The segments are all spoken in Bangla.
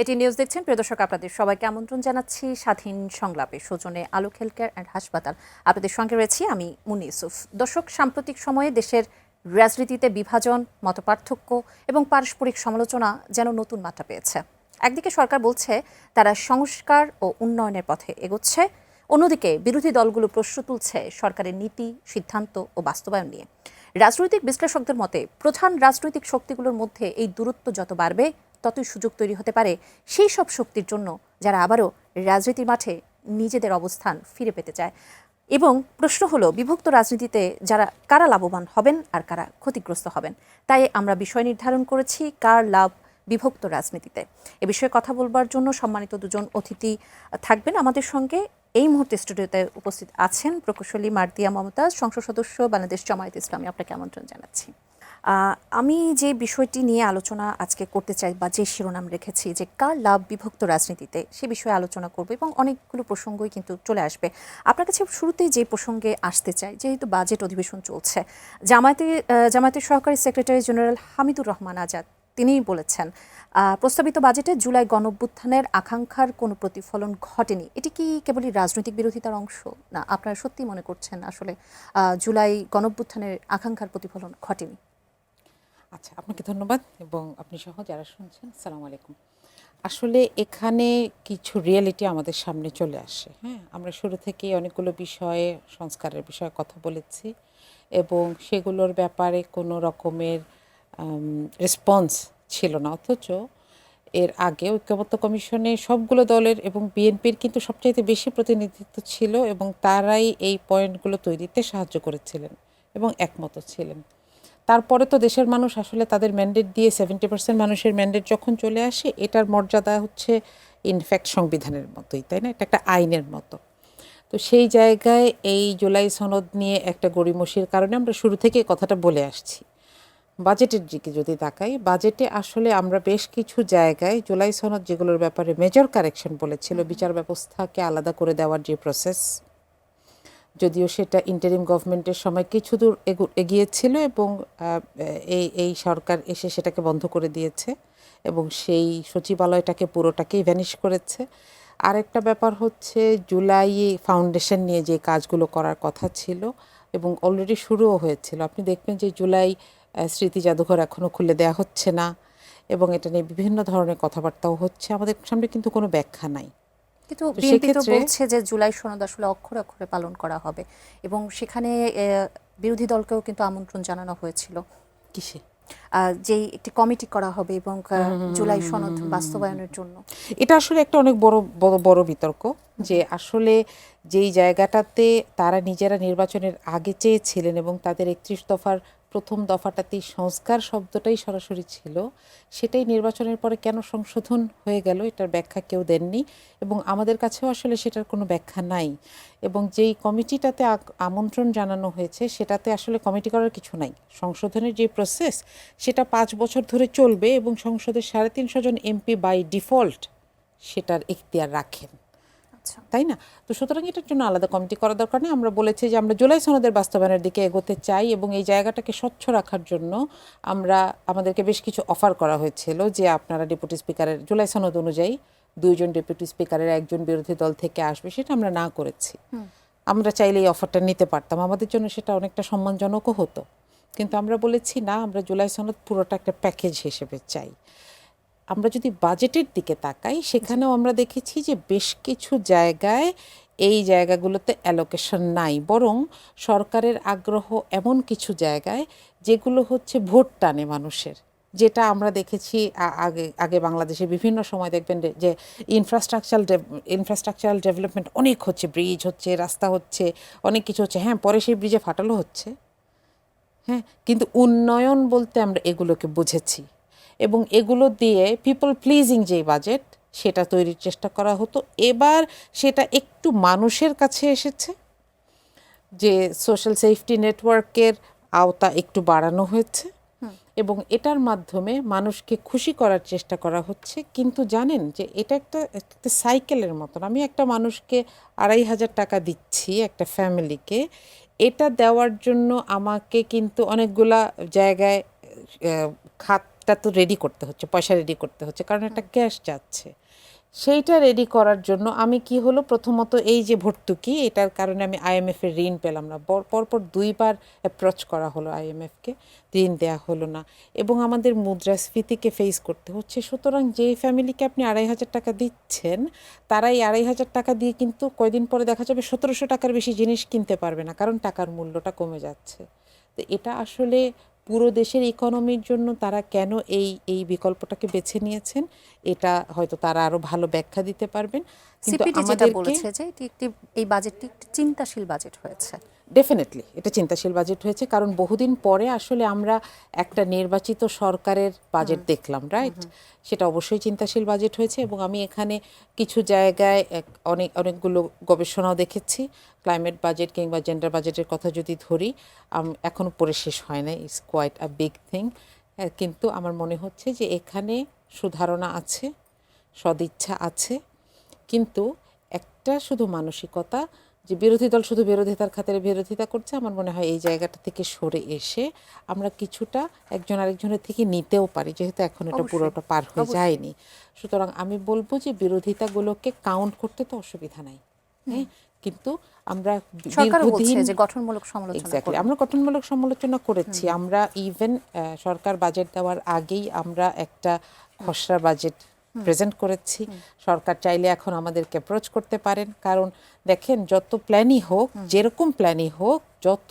এটি নিউজ দেখছেন প্রিয় দর্শক, আপনাদের সবাইকে আমন্ত্রণ জানাচ্ছি স্বাধীন সংলাপে। সৌজন্যে আলোক হেলথ কেয়ার অ্যান্ড হাসপাতাল। আপনাদের সঙ্গে রয়েছি আমি মুন্নি ইউসুফ। দর্শক, সাম্প্রতিক সময়ে দেশের রাজনীতিতে বিভাজন, মতপার্থক্য এবং পারস্পরিক সমালোচনা যেন নতুন মাত্রা পেয়েছে। একদিকে সরকার বলছে তারা সংস্কার ও উন্নয়নের পথে এগোচ্ছে, অন্যদিকে বিরোধী দলগুলো প্রশ্ন তুলছে সরকারের নীতি, সিদ্ধান্ত ও বাস্তবায়ন নিয়ে। রাজনৈতিক বিশ্লেষকদের মতে প্রধান রাজনৈতিক শক্তিগুলোর মধ্যে এই দূরত্ব যত বাড়বে ততই সুযোগ তৈরি হতে পারে সেই সব শক্তির জন্য যারা আবারও রাজনীতির মাঠে নিজেদের অবস্থান ফিরে পেতে চায়। এবং প্রশ্ন হলো, বিভক্ত রাজনীতিতে কারা লাভবান হবেন আর কারা ক্ষতিগ্রস্ত হবেন। তাই আমরা বিষয় নির্ধারণ করেছি কার লাভ বিভক্ত রাজনীতিতে। এ বিষয়ে কথা বলবার জন্য সম্মানিত দুজন অতিথি থাকবেন আমাদের সঙ্গে। এই মুহূর্তে স্টুডিওতে উপস্থিত আছেন প্রকৌশলী মার্দিয়া মমতাজ, সংসদ সদস্য, বাংলাদেশ জামায়াত ইসলামী। আপনাকে আমন্ত্রণ জানাচ্ছি। আমি যে বিষয়টি নিয়ে আলোচনা আজকে করতে চাই বা যে শিরোনাম রেখেছি যে কার লাভ বিভক্ত রাজনীতিতে, সে বিষয়ে আলোচনা করব এবং অনেকগুলো প্রসঙ্গই কিন্তু চলে আসবে। আপনার কাছে শুরুতেই যে প্রসঙ্গে আসতে চাই, যেহেতু বাজেট অধিবেশন চলছে, জামায়াতের সহকারী সেক্রেটারি জেনারেল হামিদুর রহমান আজাদ তিনিই বলেছেন প্রস্তাবিত বাজেটে জুলাই গণঅভ্যুত্থানের আকাঙ্ক্ষার কোনো প্রতিফলন ঘটেনি। এটি কি কেবলই রাজনৈতিক বিরোধিতার অংশ, না আপনারা সত্যি মনে করছেন আসলে জুলাই গণঅভ্যুত্থানের আকাঙ্ক্ষার প্রতিফলন ঘটেনি? আচ্ছা, আপনাকে ধন্যবাদ এবং আপনি সহ যারা শুনছেন, আসসালামু আলাইকুম। আসলে এখানে কিছু রিয়েলিটি আমাদের সামনে চলে আসে। হ্যাঁ, আমরা শুরু থেকেই অনেকগুলো বিষয়ে, সংস্কারের বিষয়ে কথা বলেছি এবং সেগুলোর ব্যাপারে কোনো রকমের রেসপন্স ছিল না। অথচ এর আগে ঐক্যমত্য কমিশনে সবগুলো দলের এবং বিএনপির কিন্তু সবচাইতে বেশি প্রতিনিধিত্ব ছিল এবং তারাই এই পয়েন্টগুলো তৈরিতে সাহায্য করেছিলেন এবং একমত ছিলেন। তারপরে তো দেশের মানুষ আসলে তাদের ম্যান্ডেট দিয়ে 70% মানুষের ম্যান্ডেট যখন চলে আসে, এটার মর্যাদা হচ্ছে ইনফ্যাক্ট সংবিধানের মতোই, তাই না? এটা একটা আইনের মতো। তো সেই জায়গায় এই জুলাই সনদ নিয়ে একটা গড়িমসির কারণে আমরা শুরু থেকে কথাটা বলে আসছি। বাজেটের দিকে যদি তাকাই, বাজেটে আসলে আমরা বেশ কিছু জায়গায় জুলাই সনদ যেগুলোর ব্যাপারে মেজর কারেকশন বলেছিল, বিচার ব্যবস্থাকে আলাদা করে দেওয়ার যে প্রসেস, যদিও সেটা ইন্টারিম গভর্নমেন্টের সময় কিছু দূর এগিয়েছিল এবং এই সরকার এসে সেটাকে বন্ধ করে দিয়েছে এবং সেই সচিবালয়টাকে পুরোটাকেই ভ্যানিশ করেছে। আরেকটা ব্যাপার হচ্ছে জুলাই ফাউন্ডেশন নিয়ে যে কাজগুলো করার কথা ছিল এবং অলরেডি শুরুও হয়েছিল। আপনি দেখবেন যে জুলাই স্মৃতি জাদুঘর এখনও খুলে দেওয়া হচ্ছে না এবং এটা নিয়ে বিভিন্ন ধরনের কথাবার্তাও হচ্ছে। আমাদের সামনে কিন্তু কোনো ব্যাখ্যা নাই। কিন্তু বিএনপি তো বলছে যে জুলাই সনদ আসলে অক্ষরে অক্ষরে পালন করা হবে এবং সেখানে বিরোধী দলকেও কিন্তু আমন্ত্রণ জানানো হয়েছিল। কিসে? যেই একটি কমিটি করা হবে এবং জুলাই সনদ বাস্তবায়নের জন্য। এটা আসলে একটা অনেক বড় বড় বড় বিতর্ক যে আসলে যেই জায়গাটাতে তারা নিজেরা নির্বাচনের আগে চেয়েছিলেন এবং তাদের 31 দফার প্রথম দফাটাতেই সংস্কার শব্দটাই সরাসরি ছিল, সেটাই নির্বাচনের পরে কেন সংশোধন হয়ে গেল এটার ব্যাখ্যা কেউ দেননি এবং আমাদের কাছেও আসলে সেটার কোনো ব্যাখ্যা নাই। এবং যেই কমিটিটাতে আমন্ত্রণ জানানো হয়েছে সেটাতে আসলে কমিটি করার কিছু নাই। সংশোধনের যে প্রসেস সেটা 5 বছর ধরে চলবে এবং সংসদের 350 জন এমপি বাই ডিফল্ট সেটার এখতিয়ার রাখেন, তাই না? তো সুতরাং এটার জন্য আলাদা কমিটি করার দরকার নেই। আমরা বলেছি যে আমরা জুলাই সনদের বাস্তবায়নের দিকে এগোতে চাই এবং এই জায়গাটাকে স্বচ্ছ রাখার জন্য আমাদেরকে বেশ কিছু অফার করা হয়েছিল যে আপনারা ডেপুটি স্পিকারের জুলাই সনদ অনুযায়ী 2 জন ডেপুটি স্পিকারের 1 জন বিরোধী দল থেকে আসবে, সেটা আমরা না করেছি। আমরা চাইলে এই অফারটা নিতে পারতাম, আমাদের জন্য সেটা অনেকটা সম্মানজনকও হতো, কিন্তু আমরা বলেছি না, আমরা জুলাই সনদ পুরোটা একটা প্যাকেজ হিসেবে চাই। আমরা যদি বাজেটের দিকে তাকাই, সেখানেও আমরা দেখেছি যে বেশ কিছু জায়গায় এই জায়গাগুলোতে অ্যালোকেশন নাই, বরং সরকারের আগ্রহ এমন কিছু জায়গায় যেগুলো হচ্ছে ভোট টানে মানুষের, যেটা আমরা দেখেছি আগে আগে বাংলাদেশে বিভিন্ন সময় দেখবেন যে ইনফ্রাস্ট্রাকচারাল ডেভেলপমেন্ট অনেক হচ্ছে, ব্রিজ হচ্ছে, রাস্তা হচ্ছে, অনেক কিছু হচ্ছে, হ্যাঁ পরে সেই ব্রিজে ফাটালো হচ্ছে, হ্যাঁ, কিন্তু উন্নয়ন বলতে আমরা এগুলোকে বুঝেছি এবং এগুলো দিয়ে পিপল প্লিজিং যেই বাজেট সেটা তৈরির চেষ্টা করা হতো। এবার সেটা একটু মানুষের কাছে এসেছে, যে সোশ্যাল সেফটি নেটওয়ার্কের আওতা একটু বাড়ানো হয়েছে এবং এটার মাধ্যমে মানুষকে খুশি করার চেষ্টা করা হচ্ছে। কিন্তু জানেন যে এটা একটা সাইকেলের মতন। আমি একটা মানুষকে 2,500 টাকা দিচ্ছি একটা ফ্যামিলিকে, এটা দেওয়ার জন্য আমাকে কিন্তু অনেকগুলা জায়গায় খাতটা তো রেডি করতে হচ্ছে, পয়সা রেডি করতে হচ্ছে, কারণ একটা ক্যাশ যাচ্ছে। সেইটা রেডি করার জন্য আমি কি হলো, প্রথমত এই যে ভর্তুকি, এটার কারণে আমি IMF এর ঋণ পেলাম না। পরপর 2বার অ্যাপ্রোচ করা হলো IMF-কে, ঋণ দেয়া হলো না, এবং আমাদের মুদ্রাস্ফীতিকে ফেস করতে হচ্ছে। সুতরাং যে ফ্যামিলিকে আপনি 2,500 টাকা দিচ্ছেন, তারা এই 2,500 টাকা দিয়ে কিন্তু কয়দিন পরে দেখা যাবে 1,700 টাকার বেশি জিনিস কিনতে পারবে না, কারণ টাকার মূল্যটা কমে যাচ্ছে। তো এটা আসলে পুরো দেশের ইকোনমির জন্য তারা কেন এই বিকল্পটাকে বেছে নিয়েছেন, এটা হয়তো তারা আরো ভালো ব্যাখ্যা দিতে পারবেন। কিন্তু সিপিডি যেটা আমাদেরকে বলেছে যে এই বাজেটটি একটি চিন্তাশীল বাজেট হয়েছে। ডেফিনেটলি এটা চিন্তাশীল বাজেট হয়েছে, কারণ বহুদিন পরে আসলে আমরা একটা নির্বাচিত সরকারের বাজেট দেখলাম, রাইট? সেটা অবশ্যই চিন্তাশীল বাজেট হয়েছে। এবং আমি এখানে কিছু জায়গায় অনেকগুলো গবেষণাও দেখেছি। ক্লাইমেট বাজেট কিংবা জেন্ডার বাজেটের কথা যদি ধরি, এখনও পড়ে শেষ হয় না, it's quite a big thing. কিন্তু আমার মনে হচ্ছে যে এখানে সুধারণা আছে, সদিচ্ছা আছে, কিন্তু একটা শুধু মানসিকতা, যে বিরোধী দল শুধু বিরোধিতার খাতিরে বিরোধিতা করছে, আমার মনে হয় এই জায়গাটা থেকে সরে এসে আমরা কিছুটা একজন আরেকজনের থেকে নিতেও পারি, যেহেতু এখন এটা পুরোটা পার হয়ে যায়নি। সুতরাং আমি বলবো যে বিরোধিতাগুলোকে কাউন্ট করতে তো অসুবিধা নাই, হ্যাঁ, কিন্তু আমরা দীর্ঘদিন এক্স্যাক্টলি আমরা গঠনমূলক সমালোচনা করেছি। আমরা ইভেন সরকার বাজেট দেওয়ার আগেই আমরা একটা খসড়া বাজেট প্রেজেন্ট করেছি। সরকার চাইলে এখন আমাদেরকে অ্যাপ্রোচ করতে পারেন, কারণ দেখেন যত প্ল্যানই হোক, যেরকম প্ল্যানই হোক, যত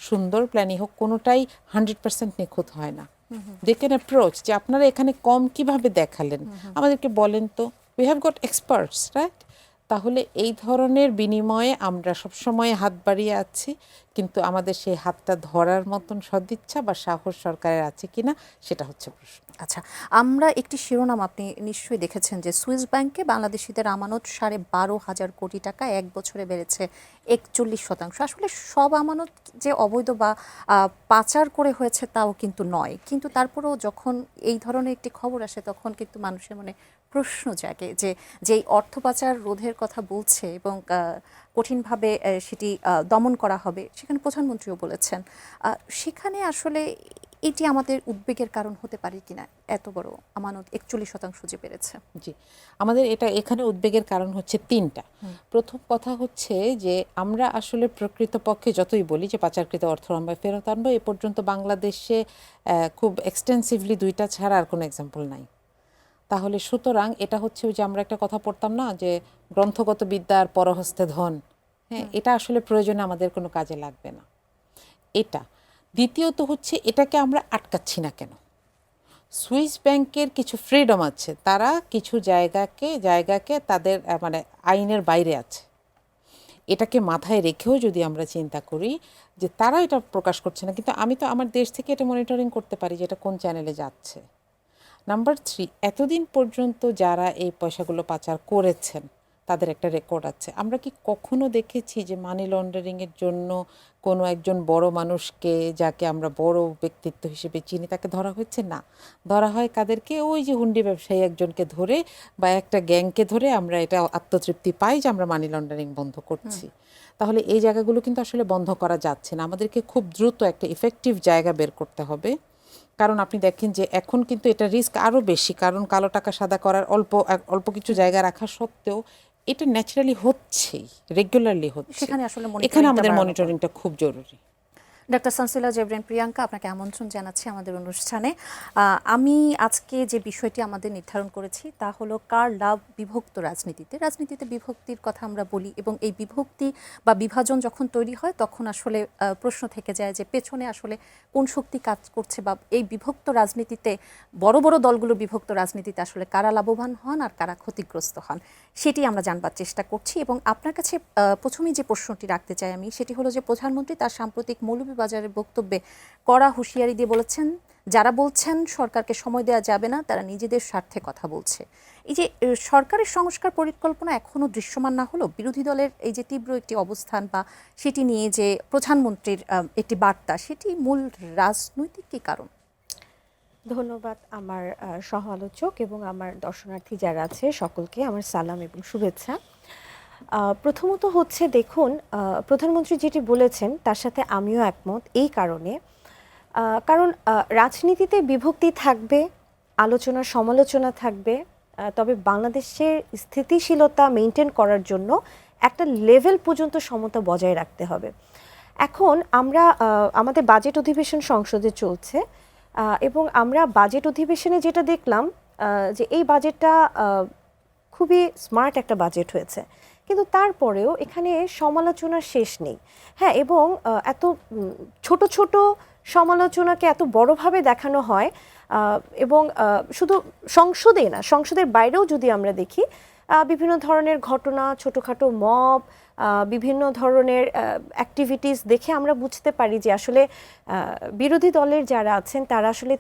সুন্দর প্ল্যানই হোক, কোনোটাই 100% নিখুঁত হয় না। দে ক্যান অ্যাপ্রোচ যে আপনারা এখানে কম কিভাবে দেখালেন, আমাদেরকে বলেন তো, we have got experts, right? তাহলে এই ধরনের বিনিময়ে আমরা সবসময় হাত বাড়িয়ে আছি, কিন্তু আমাদের সেই হাতটা ধরার মতন সদিচ্ছা বা সাহস সরকারের আছে কিনা, সেটা হচ্ছে প্রশ্ন। আচ্ছা, আমরা একটি শিরোনাম আপনি নিশ্চয়ই দেখেছেন যে সুইস ব্যাংকে বাংলাদেশিদের আমানত 12,500 কোটি টাকা, এক বছরে বেড়েছে 41%। আসলে সব আমানত যে অবৈধ বা পাচার করে হয়েছে তাও কিন্তু নয়, কিন্তু তারপরেও যখন এই ধরনের একটি খবর আসে তখন কিন্তু মানুষের মনে প্রশ্ন জাগে যে যেই অর্থ পাচার রোধের কথা বলছে এবং কঠিনভাবে সেটি দমন করা হবে, সেখানে প্রধানমন্ত্রীও বলেছেন, সেখানে আসলে এটি আমাদের উদ্বেগের কারণ হতে পারে কিনা, এত বড় আমানত 41% যে বেড়েছে? জি, আমাদের এখানে উদ্বেগের কারণ হচ্ছে 3টা। প্রথম কথা হচ্ছে যে আমরা আসলে প্রকৃতপক্ষে যতই বলি যে পাচারকৃত অর্থ আমরা ফেরত আনবো, এ পর্যন্ত বাংলাদেশে খুব এক্সটেন্সিভলি 2টা ছাড়া আর কোনো এক্সাম্পল নাই। তাহলে সুতরাং এটা হচ্ছে যে আমরা একটা কথা পড়তাম না, যে গ্রন্থগত বিদ্যার পরহস্তে ধন, হ্যাঁ, এটা আসলে প্রয়োজনে আমাদের কোনো কাজে লাগবে না এটা। দ্বিতীয়ত হচ্ছে এটাকে আমরা আটকাচ্ছি না কেন? সুইস ব্যাংকের কিছু ফ্রিডম আছে, তারা কিছু জায়গাকে তাদের মানে আইনের বাইরে আছে। এটাকে মাথায় রেখেও যদি আমরা চিন্তা করি যে তারা এটা প্রকাশ করছে না, কিন্তু আমি তো আমার দেশ থেকে এটা মনিটরিং করতে পারি যে এটা কোন চ্যানেলে যাচ্ছে। নাম্বার 3, এতদিন পর্যন্ত যারা এই পয়সাগুলো পাচার করেছেন তাদের একটা রেকর্ড আছে। আমরা কি কখনো দেখেছি যে মানি লন্ডারিংয়ের জন্য কোনো একজন বড় মানুষকে, যাকে আমরা বড় ব্যক্তিত্ব হিসেবে চিনি, তাকে ধরা হয়েছে? না, ধরা হয় কাদেরকে? ওই যে হুন্ডি ব্যবসায়ী একজনকে ধরে বা একটা গ্যাংকে ধরে আমরা এটা আত্মতৃপ্তি পাই যে আমরা মানি লন্ডারিং বন্ধ করছি। তাহলে এই জায়গাগুলো কিন্তু আসলে বন্ধ করা যাচ্ছে না। আমাদেরকে খুব দ্রুত একটা ইফেক্টিভ জায়গা বের করতে হবে, কারণ আপনি দেখেন যে এখন কিন্তু এটা রিস্ক আরও বেশি, কারণ কালো টাকা সাদা করার অল্প কিছু জায়গা রাখা সত্ত্বেও এটা ন্যাচারালি হচ্ছেই, রেগুলারলি হচ্ছে। এখানে আমাদের মনিটরিংটা খুব জরুরি। ডক্টর সানসিলা জেবরিন প্রিয়াঙ্কা, আপনাকে আমন্ত্রণ জানাচ্ছি আমাদের অনুষ্ঠানে। আমি আজকে যে বিষয়টি আমাদের নির্ধারণ করেছি তা হলো কার লাভ বিভক্ত রাজনীতিতে। রাজনীতিতে বিভক্তির কথা আমরা বলি, এবং এই বিভক্তি বা বিভাজন যখন তৈরি হয় তখন আসলে প্রশ্ন থেকে যায় যে পেছনে আসলে কোন শক্তি কাজ করছে, বা এই বিভক্ত রাজনীতিতে বড় বড় দলগুলো বিভক্ত রাজনীতিতে আসলে কারা লাভবান হন আর কারা ক্ষতিগ্রস্ত হন, সেটি আমরা জানবার চেষ্টা করছি। এবং আপনার কাছে প্রথমেই যে প্রশ্নটি রাখতে চাই আমি, সেটি হলো যে প্রধানমন্ত্রী তার সাম্প্রতিক মৌলভীবাজারের বক্তব্যে কড়া হুঁশিয়ারি দিয়ে বলেছেন, যারা বলছেন সরকারকে সময় দেওয়া যাবে না তারা নিজেদের স্বার্থে কথা বলছে। এই যে সরকারের সংস্কার পরিকল্পনা এখনও দৃশ্যমান না হলো, বিরোধী দলের এই যে তীব্র একটি অবস্থান বা সেটি নিয়ে যে প্রধানমন্ত্রীর একটি বার্তা, সেটি মূল রাজনৈতিক কী কারণ? ধন্যবাদ আমার সহ আলোচক এবং আমার দর্শনার্থী যারা আছে সকলকে আমার সালাম এবং শুভেচ্ছা। প্রথমত হচ্ছে দেখুন, প্রধানমন্ত্রী যেটি বলেছেন তার সাথে আমিও একমত, এই কারণে কারণ রাজনীতিতে বিভক্তি থাকবে, আলোচনা সমালোচনা থাকবে, তবে বাংলাদেশের স্থিতিশীলতা মেনটেন করার জন্য একটা লেভেল পর্যন্ত সমতা বজায় রাখতে হবে। এখন আমরা আমাদের বাজেট অধিবেশন সংসদে চলছে এবং আমরা বাজেট অধিবেশনে যেটা দেখলাম যে এই বাজেটটা খুবই স্মার্ট একটা বাজেট হয়েছে, কিন্তু তারপরেও এখানে সমালোচনার শেষ নেই। হ্যাঁ, এবং এত ছোট ছোট সমালোচনাকে এত বড়ভাবে দেখানো হয় এবং শুধু সংসদে না, সংসদের বাইরেও যদি আমরা দেখি বিভিন্ন ধরনের ঘটনা, ছোটোখাটো মব, বিভিন্ন ধরনের অ্যাক্টিভিটিস দেখে আমরা বুঝতে পারি যে আসলে বিরোধী দলের যারা আছেন তারা আসলে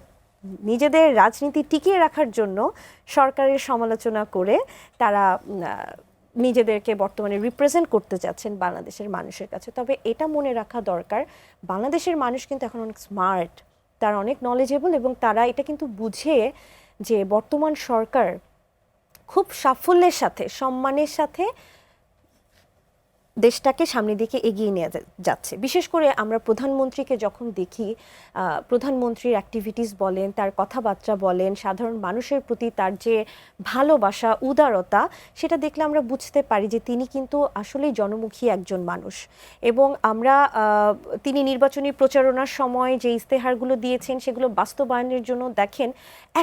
নিজেদের রাজনীতি টিকিয়ে রাখার জন্য সরকারের সমালোচনা করে তারা নিজেদেরকে বর্তমানে রিপ্রেজেন্ট করতে চাচ্ছেন বাংলাদেশের মানুষের কাছে। তবে এটা মনে রাখা দরকার, বাংলাদেশের মানুষ কিন্তু এখন অনেক স্মার্ট, তারা অনেক নলেজেবল এবং তারা এটা কিন্তু বুঝে যে বর্তমান সরকার খুব সাফল্যের সাথে, সম্মানের সাথে দেশটাকে সামনের দিকে এগিয়ে নিয়ে যাচ্ছে। বিশেষ করে আমরা প্রধানমন্ত্রীকে যখন দেখি, প্রধানমন্ত্রীর অ্যাক্টিভিটিস বলেন, তার কথাবার্তা বলেন, সাধারণ মানুষের প্রতি তার যে ভালোবাসা, উদারতা, সেটা দেখলে আমরা বুঝতে পারি যে তিনি কিন্তু আসলেই জনমুখী একজন মানুষ। এবং আমরা তিনি নির্বাচনী প্রচারণার সময় যে ইস্তেহারগুলো দিয়েছেন সেগুলো বাস্তবায়নের জন্য দেখেন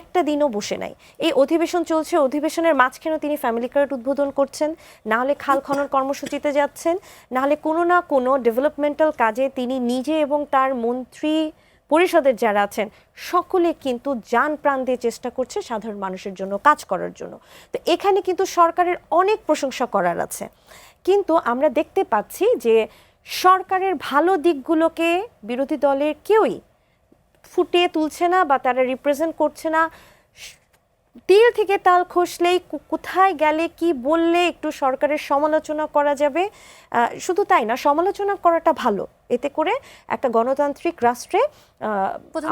একটা দিনও বসে নাই। এই অধিবেশন চলছে, অধিবেশনের মাঝখানেও তিনি ফ্যামিলি কার্ড উদ্বোধন করছেন, না হলে খাল খনন কর্মসূচিতে যাচ্ছেন, নাহলে কোনো না কোনো ডেভেলপমেন্টাল কাজে তিনি নিজে এবং তার মন্ত্রী পরিষদের যারা আছেন সকলে কিন্তু জান প্রাণ দিয়ে চেষ্টা করছে সাধারণ মানুষের জন্য কাজ করার জন্য। তো এখানে কিন্তু সরকারের অনেক প্রশংসা করার আছে, কিন্তু আমরা দেখতে পাচ্ছি যে সরকারের ভালো দিকগুলোকে বিরোধী দলের কেউই ফুটিয়ে তুলছে না বা তারা রিপ্রেজেন্ট করছে না। তিল থেকে তাল খসলেই কোথায় গেলে কি বললে একটু সরকারের সমালোচনা করা যাবে, শুধু তাই না, সমালোচনা করাটা ভালো, এতে করে একটা গণতান্ত্রিক রাষ্ট্রে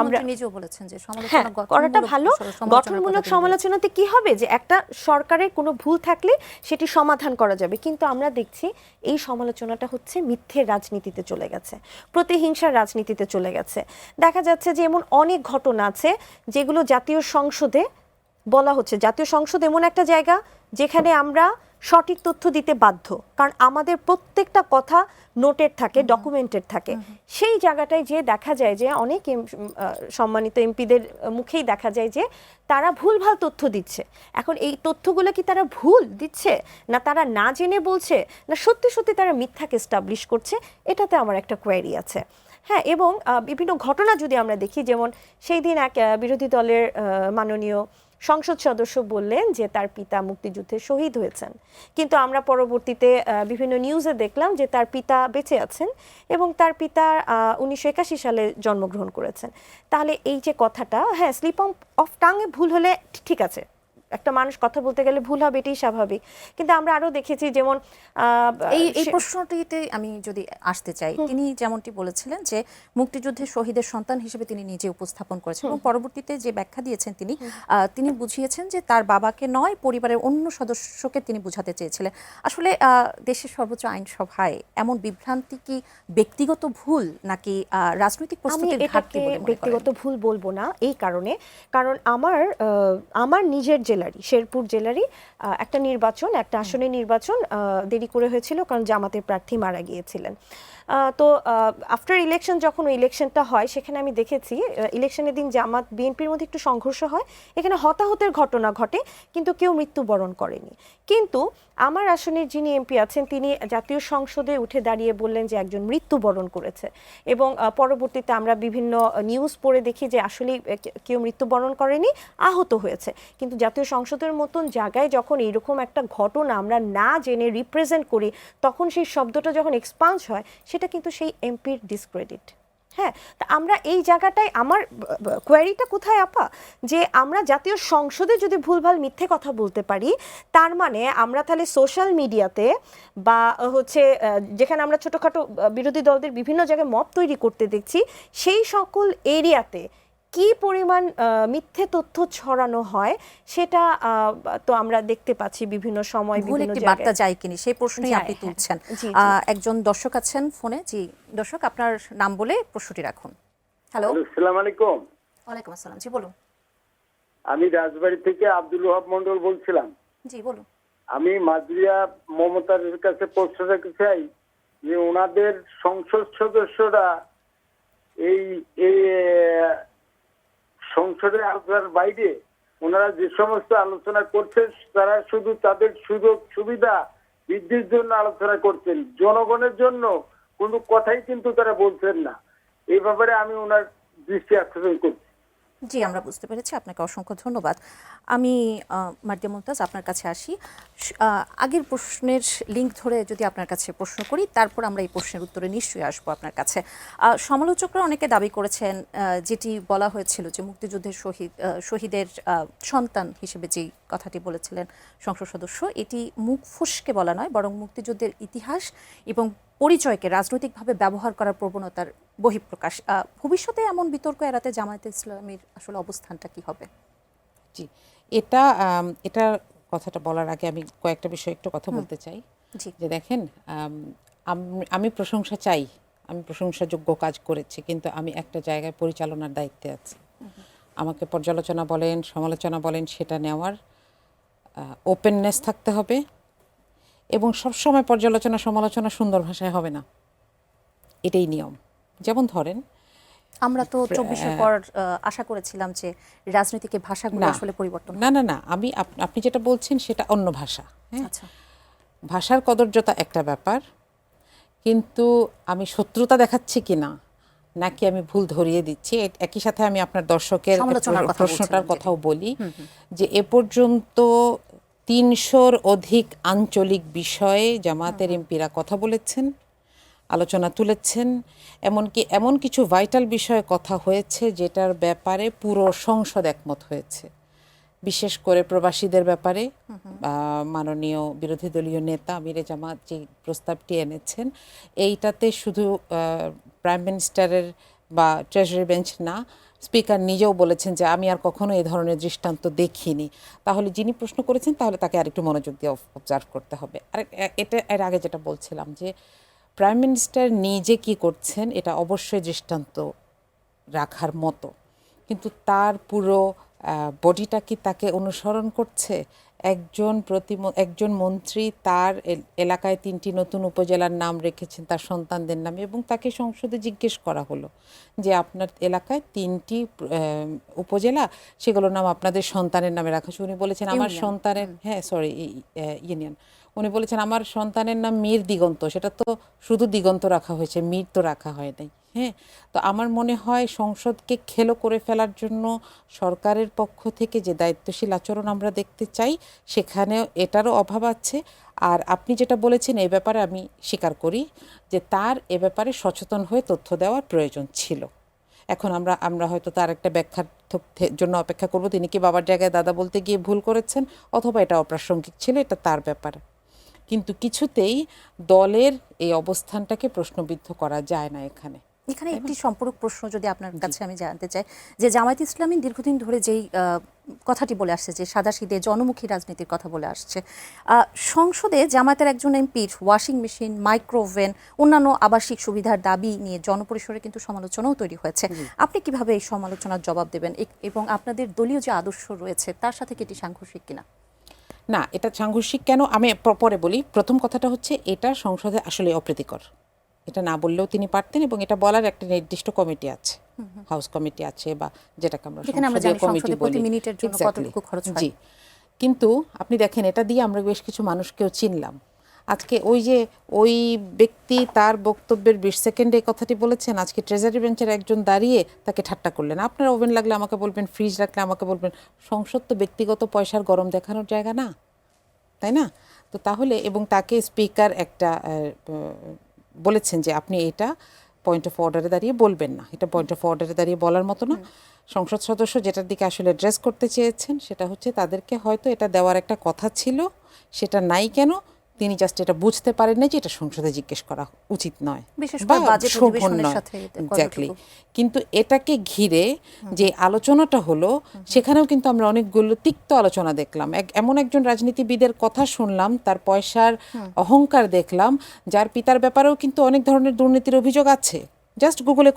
আমরা নিজেও বলেছেন যে হ্যাঁ করাটা ভালো। গঠনমূলক সমালোচনাতে কি হবে যে একটা সরকারের কোনো ভুল থাকলে সেটি সমাধান করা যাবে, কিন্তু আমরা দেখছি এই সমালোচনাটা হচ্ছে মিথ্যের রাজনীতিতে চলে গেছে, প্রতিহিংসার রাজনীতিতে চলে গেছে। দেখা যাচ্ছে যে এমন অনেক ঘটনা আছে যেগুলো জাতীয় সংসদে বলা হচ্ছে। জাতীয় সংসদ এমন একটা জায়গা যেখানে আমরা সঠিক তথ্য দিতে বাধ্য, কারণ আমাদের প্রত্যেকটা কথা নোটেড থাকে, ডকুমেন্টেড থাকে। সেই জায়গাটায় যে দেখা যায় যে অনেক সম্মানিত এমপিদের মুখেই দেখা যায় যে তারা ভুলভাল তথ্য দিচ্ছে। এখন এই তথ্যগুলো কি তারা ভুল দিচ্ছে, না তারা না জেনে বলছে, না সত্যি সত্যি তারা মিথ্যাকে এস্টাবলিশ করছে, এটাতে আমার একটা কোয়েরি আছে। হ্যাঁ, এবং বিভিন্ন ঘটনা যদি আমরা দেখি, যেমন সেই দিন এক বিরোধী দলের মাননীয় সংসদ সদস্য বললেন যে তার পিতা মুক্তিযুদ্ধে শহীদ হয়েছেন, কিন্তু আমরা পরবর্তীতে বিভিন্ন নিউজে দেখলাম যে তার পিতা বেঁচে আছেন এবং তার পিতা 1981 সালে জন্মগ্রহণ করেছেন। তাহলে এই যে কথাটা, হ্যাঁ স্লিপ অফ টাঙে ভুল হলে ঠিক আছে, একটা মানুষ কথা বলতে গেলে ভুল হবে, এটাই স্বাভাবিক, কিন্তু আমরা আরো দেখেছি যেমন এই প্রশ্নটিতে আমি যদি আসতে চাই, তিনি যেমনটি বলেছিলেন যে মুক্তিযুদ্ধের শহীদের সন্তান হিসেবে তিনি নিজে উপস্থাপন করেছেন এবং পরবর্তীতে যে ব্যাখ্যা দিয়েছেন তিনি বুঝিয়েছেন যে তার বাবাকে নয়, পরিবারের অন্য সদস্যকে তিনি বুঝাতে চেয়েছিলেন। আসলে দেশের সর্বোচ্চ আইনসভায় এমন বিভ্রান্তি কি ব্যক্তিগত ভুল নাকি রাজনৈতিক প্রস্তুতির ঘাটতি বলে মনে করেন? ব্যক্তিগত ভুল বলবো না, এই কারণে, কারণ আমার নিজের জেলারই, শেরপুর জেলারই একটা নির্বাচন, একটা আসনের নির্বাচন দেরি করে হয়েছিল কারণ জামাতের প্রার্থী মারা গিয়েছিলেন। তো আফটার ইলেকশন যখন ওই ইলেকশনটা হয়, সেখানে আমি দেখেছি ইলেকশনের দিন জামাত বিএনপির মধ্যে একটু সংঘর্ষ হয়, এখানে হতাহতের ঘটনা ঘটে, কিন্তু কেউ মৃত্যুবরণ করেনি। কিন্তু আমার আসনের যিনি এমপি আছেন তিনি জাতীয় সংসদে উঠে দাঁড়িয়ে বললেন যে একজন মৃত্যুবরণ করেছে, এবং পরবর্তীতে আমরা বিভিন্ন নিউজ পড়ে দেখি যে আসলে কেউ মৃত্যুবরণ করেনি, আহত হয়েছে। কিন্তু জাতীয় সংসদের মতন জায়গায় যখন এইরকম একটা ঘটনা আমরা না জেনে রিপ্রেজেন্ট করি, তখন সেই শব্দটা যখন এক্সপান্স হয়, সেটা কিন্তু সেই এমপির ডিসক্রেডিট। হ্যাঁ, তা আমরা এই জায়গাটায় আমার কোয়ারিটা কোথায় আপা, যে আমরা জাতীয় সংসদে যদি ভুলভাল মিথ্যে কথা বলতে পারি, তার মানে আমরা তাহলে সোশ্যাল মিডিয়াতে বা হচ্ছে যেখানে আমরা ছোটোখাটো বিরোধী দলদের বিভিন্ন জায়গায় মব তৈরি করতে দেখছি, সেই সকল এরিয়াতে কি পরিমাণ মিথ্যে তথ্য ছড়ানো হয় সেটা তো আমরা দেখতে পাচ্ছি বিভিন্ন সময় বিভিন্ন জায়গায়। বার্তা যায় কিনি সেই প্রশ্নই আপনি তুলছেন। একজন দর্শক আছেন ফোনে। জি দর্শক, আপনার নাম বলে প্রশ্নটি রাখুন। হ্যালো, আসসালামু আলাইকুম। ওয়ালাইকুম আসসালাম। জি বলুন। আমি রাজবাড়ী থেকে আব্দুল ওহাব মন্ডল বলছিলাম। জি বলুন। আমি মাদ্রিয়া মমতার কাছে প্রশ্ন রাখতে চাই যে ওনাদের সংসদ সদস্যরা এই এই সংসদে আলোচনার বাইরে ওনারা যে সমস্ত আলোচনা করছেন তারা শুধু তাদের সুযোগ সুবিধা বৃদ্ধির জন্য আলোচনা করছেন, জনগণের জন্য কোনো কথাই কিন্তু তারা বলছেন না। এই ব্যাপারে আমি ওনার দৃষ্টি আকর্ষণ করছি। জি, আমরা বুঝতে পেরেছি। আপনাকে অসংখ্য ধন্যবাদ। আমি মার্দিয়া মুমতাজ আপনার কাছে আসি। আগের প্রশ্নের লিঙ্ক ধরে যদি আপনার কাছে প্রশ্ন করি, তারপর আমরা এই প্রশ্নের উত্তরে নিশ্চয়ই আসবো আপনার কাছে। সমালোচকরা অনেকে দাবি করেছেন, যেটি বলা হয়েছিল যে মুক্তিযুদ্ধের শহীদের সন্তান হিসেবে যেই কথাটি বলেছিলেন সংসদ সদস্য, এটি মুখ ফুসকে বলা নয়, বরং মুক্তিযুদ্ধের ইতিহাস এবং পরিচয়কে রাজনৈতিকভাবে ব্যবহার করার প্রবণতার বহিঃপ্রকাশ। ভবিষ্যতে এমন বিতর্ক এড়াতে জামায়াতে ইসলামীর আসলে অবস্থানটা কি হবে? জি, এটা এটা কথাটা বলার আগে আমি কয়েকটা বিষয় একটু কথা বলতে চাই। জি। যে দেখেন, আমি প্রশংসা চাই, আমি প্রশংসাযোগ্য কাজ করেছি, কিন্তু আমি একটা জায়গায় পরিচালনার দায়িত্বে আছি। আমাকে পর্যালোচনা বলেন, সমালোচনা বলেন, সেটা নেওয়ার ওপেননেস থাকতে হবে, এবং সবসময় পর্যালোচনা সমালোচনা সুন্দর ভাষায় হবে না, এটাই নিয়ম। যেমন ধরেন, আমরা তো 24-এর পর আশা করেছিলাম যে রাজনীতিকে ভাষাগুলো আসলে পরিবর্তন হবে। না, আপনি যেটা বলছেন সেটা অন্য ভাষা। হ্যাঁ, আচ্ছা, ভাষার কদর্যতা একটা ব্যাপার, কিন্তু আমি শত্রুতা দেখাচ্ছি কিনা নাকি আমি ভুল ধরিয়ে দিচ্ছি, একই সাথে আমি আপনার দর্শকের সমালোচনার কথা প্রশ্নটার বলছিলাম কথাও বলি। যে এ পর্যন্ত 300-র অধিক আঞ্চলিক বিষয়ে জামায়াতের এমপিরা কথা বলেছেন, আলোচনা তুলেছেন, এমনকি এমন কিছু ভাইটাল বিষয়ে কথা হয়েছে যেটার ব্যাপারে পুরো সংসদ একমত হয়েছে। বিশেষ করে প্রবাসীদের ব্যাপারে মাননীয় বিরোধী দলীয় নেতা আমিরে জামাত যে প্রস্তাবটি এনেছেন, এইটাতে শুধু প্রাইম মিনিস্টারের বা ট্রেজারি বেঞ্চ না, স্পিকার নিজেও বলেছেন যে আমি আর কখনো এই ধরনের দৃষ্টান্ত দেখিনি। তাহলে যিনি প্রশ্ন করেছেন তাহলে তাকে আরেকটু মনোযোগ দিয়ে অবজার্ভ করতে হবে। আর এটা এর আগে যেটা বলছিলাম যে প্রাইম মিনিস্টার নিজে কি করছেন এটা অবশ্যই দৃষ্টান্ত রাখার মতো, কিন্তু তার পুরো বডিটা কি তাকে অনুসরণ করছে? একজন মন্ত্রী তার এলাকায় 3টি নতুন উপজেলার নাম রেখেছেন তার সন্তানদের নামে, এবং তাকে সংসদে জিজ্ঞেস করা হলো যে আপনার এলাকায় 3টি উপজেলা, সেগুলোর নাম আপনাদের সন্তানের নামে রাখা হয়েছে। উনি বলেছেন আমার সন্তানের ইউনিয়ন, উনি বলেছেন আমার সন্তানের নাম মীর দিগন্ত, সেটা তো শুধু দিগন্ত রাখা হয়েছে, মীর তো রাখা হয় নাই। হ্যাঁ, তো আমার মনে হয় সংসদকে খেলো করে ফেলার জন্য সরকারের পক্ষ থেকে যে দায়িত্বশীল আচরণ আমরা দেখতে চাই, সেখানেও এটারও অভাব আছে। আর আপনি যেটা বলেছেন এই ব্যাপারে আমি স্বীকার করি যে তার এ ব্যাপারে সচেতন হয়ে তথ্য দেওয়ার প্রয়োজন ছিল। এখন আমরা হয়তো তার একটা ব্যাখ্যার জন্য অপেক্ষা করব, তিনি কি বাবার জায়গায় দাদা বলতে গিয়ে ভুল করেছেন, অথবা এটা অপ্রাসঙ্গিক ছিল, এটা তার ব্যাপার। কিন্তু কিছুতেই দলের এই অবস্থানটাকে প্রশ্নবিদ্ধ করা যায় না এখানে। এখানে একটি সম্পূরক প্রশ্ন যদি আপনার কাছে আমি জানতে চাই, যে জামায়াত ইসলামী দীর্ঘদিন ধরে যেই কথাটি বলে আসছে যে সাদাসিধে জনমুখী রাজনীতির কথা বলে আসছে, সংসদে জামায়াতের একজন এমপির ওয়াশিং মেশিন, মাইক্রোওভেন, অন্যান্য আবাসিক সুবিধার দাবি নিয়ে জনপরিসরে কিন্তু সমালোচনাও তৈরি হয়েছে। আপনি কিভাবে এই সমালোচনার জবাব দেবেন, এবং আপনাদের দলীয় যে আদর্শ রয়েছে তার সাথে কি এটি সাংঘর্ষিক কিনা? না, এটা সাংঘর্ষিক কেন আমি পরে বলি। প্রথম কথাটা হচ্ছে এটা সংসদে আসলে অপ্রীতিকর, এটা না বললেও তিনি পারতেন, এবং এটা বলার একটা নির্দিষ্ট কমিটি আছে, হাউস কমিটি আছে, বা যেটাকে আমরা সংসদীয় কমিটি বলি। জি, কিন্তু আপনি দেখেন এটা দিয়ে আমরা বেশ কিছু মানুষকেও চিনলাম। আজকে ওই ব্যক্তি তার বক্তব্যের 20 সেকেন্ডে এই কথাটি বলেছেন, আজকে ট্রেজারি বেঞ্চের একজন দাঁড়িয়ে তাকে ঠাট্টা করলেন। আপনার ওভেন লাগলে আমাকে বলবেন, ফ্রিজ রাখলে আমাকে বলবেন। সংসদ তো ব্যক্তিগত পয়সার গরম দেখানোর জায়গা না, তাই না? তো তাহলে, এবং তাকে স্পিকার একটা বলেছেন যে আপনি এটা পয়েন্ট অফ অর্ডারে দাঁড়িয়ে বলবেন না, এটা পয়েন্ট অফ অর্ডারে দাঁড়িয়ে বলার মতো না। সংসদ সদস্য যেটার দিকে আসলে অ্যাড্রেস করতে চেয়েছেন সেটা হচ্ছে তাদেরকে হয়তো এটা দেওয়ার একটা কথা ছিল, সেটা নাই কেন তিনি জাস্ট এটা বুঝতে পারেন না যে এটা সংসদে জিজ্ঞেস করা উচিত নয়, এক্স্যাক্টলি। কিন্তু এটাকে ঘিরে যে আলোচনাটা হলো, সেখানেও কিন্তু আমরা অনেকগুলো তিক্ত আলোচনা দেখলাম। এমন একজন রাজনীতিবিদের কথা শুনলাম, তার পয়সার অহংকার দেখলাম, যার পিতার ব্যাপারেও কিন্তু অনেক ধরনের দুর্নীতির অভিযোগ আছে। জাস্ট গুগলে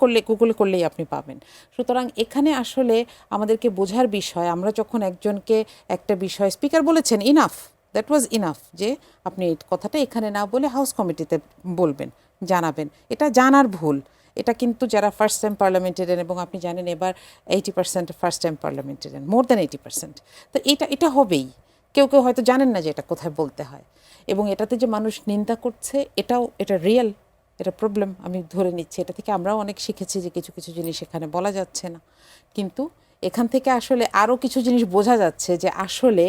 করলেই আপনি পাবেন। সুতরাং এখানে আসলে আমাদেরকে বোঝার বিষয়, আমরা যখন একজনকে একটা বিষয় স্পিকার বলেছেন ইনাফ, দ্যাট ওয়াজ ইনাফ, যে আপনি এই কথাটা এখানে না বলে হাউস কমিটিতে বলবেন, জানাবেন। এটা জানার ভুল। এটা কিন্তু যারা ফার্স্ট টাইম পার্লামেন্টেরিয়ান, এবং আপনি জানেন এবার 80% first time parliamentarian, more than 80%, তো এটা হবেই। কেউ হয়তো জানেন না যে এটা কোথায় বলতে হয়, এবং এটাতে যে মানুষ নিন্দা করছে এটা রিয়েল, এটা প্রবলেম। আমি ধরে নিচ্ছি এটা থেকে আমরাও অনেক শিখেছি যে কিছু কিছু জিনিস এখানে বলা যাচ্ছে না, কিন্তু এখান থেকে আসলে আরও কিছু জিনিস বোঝা যাচ্ছে যে আসলে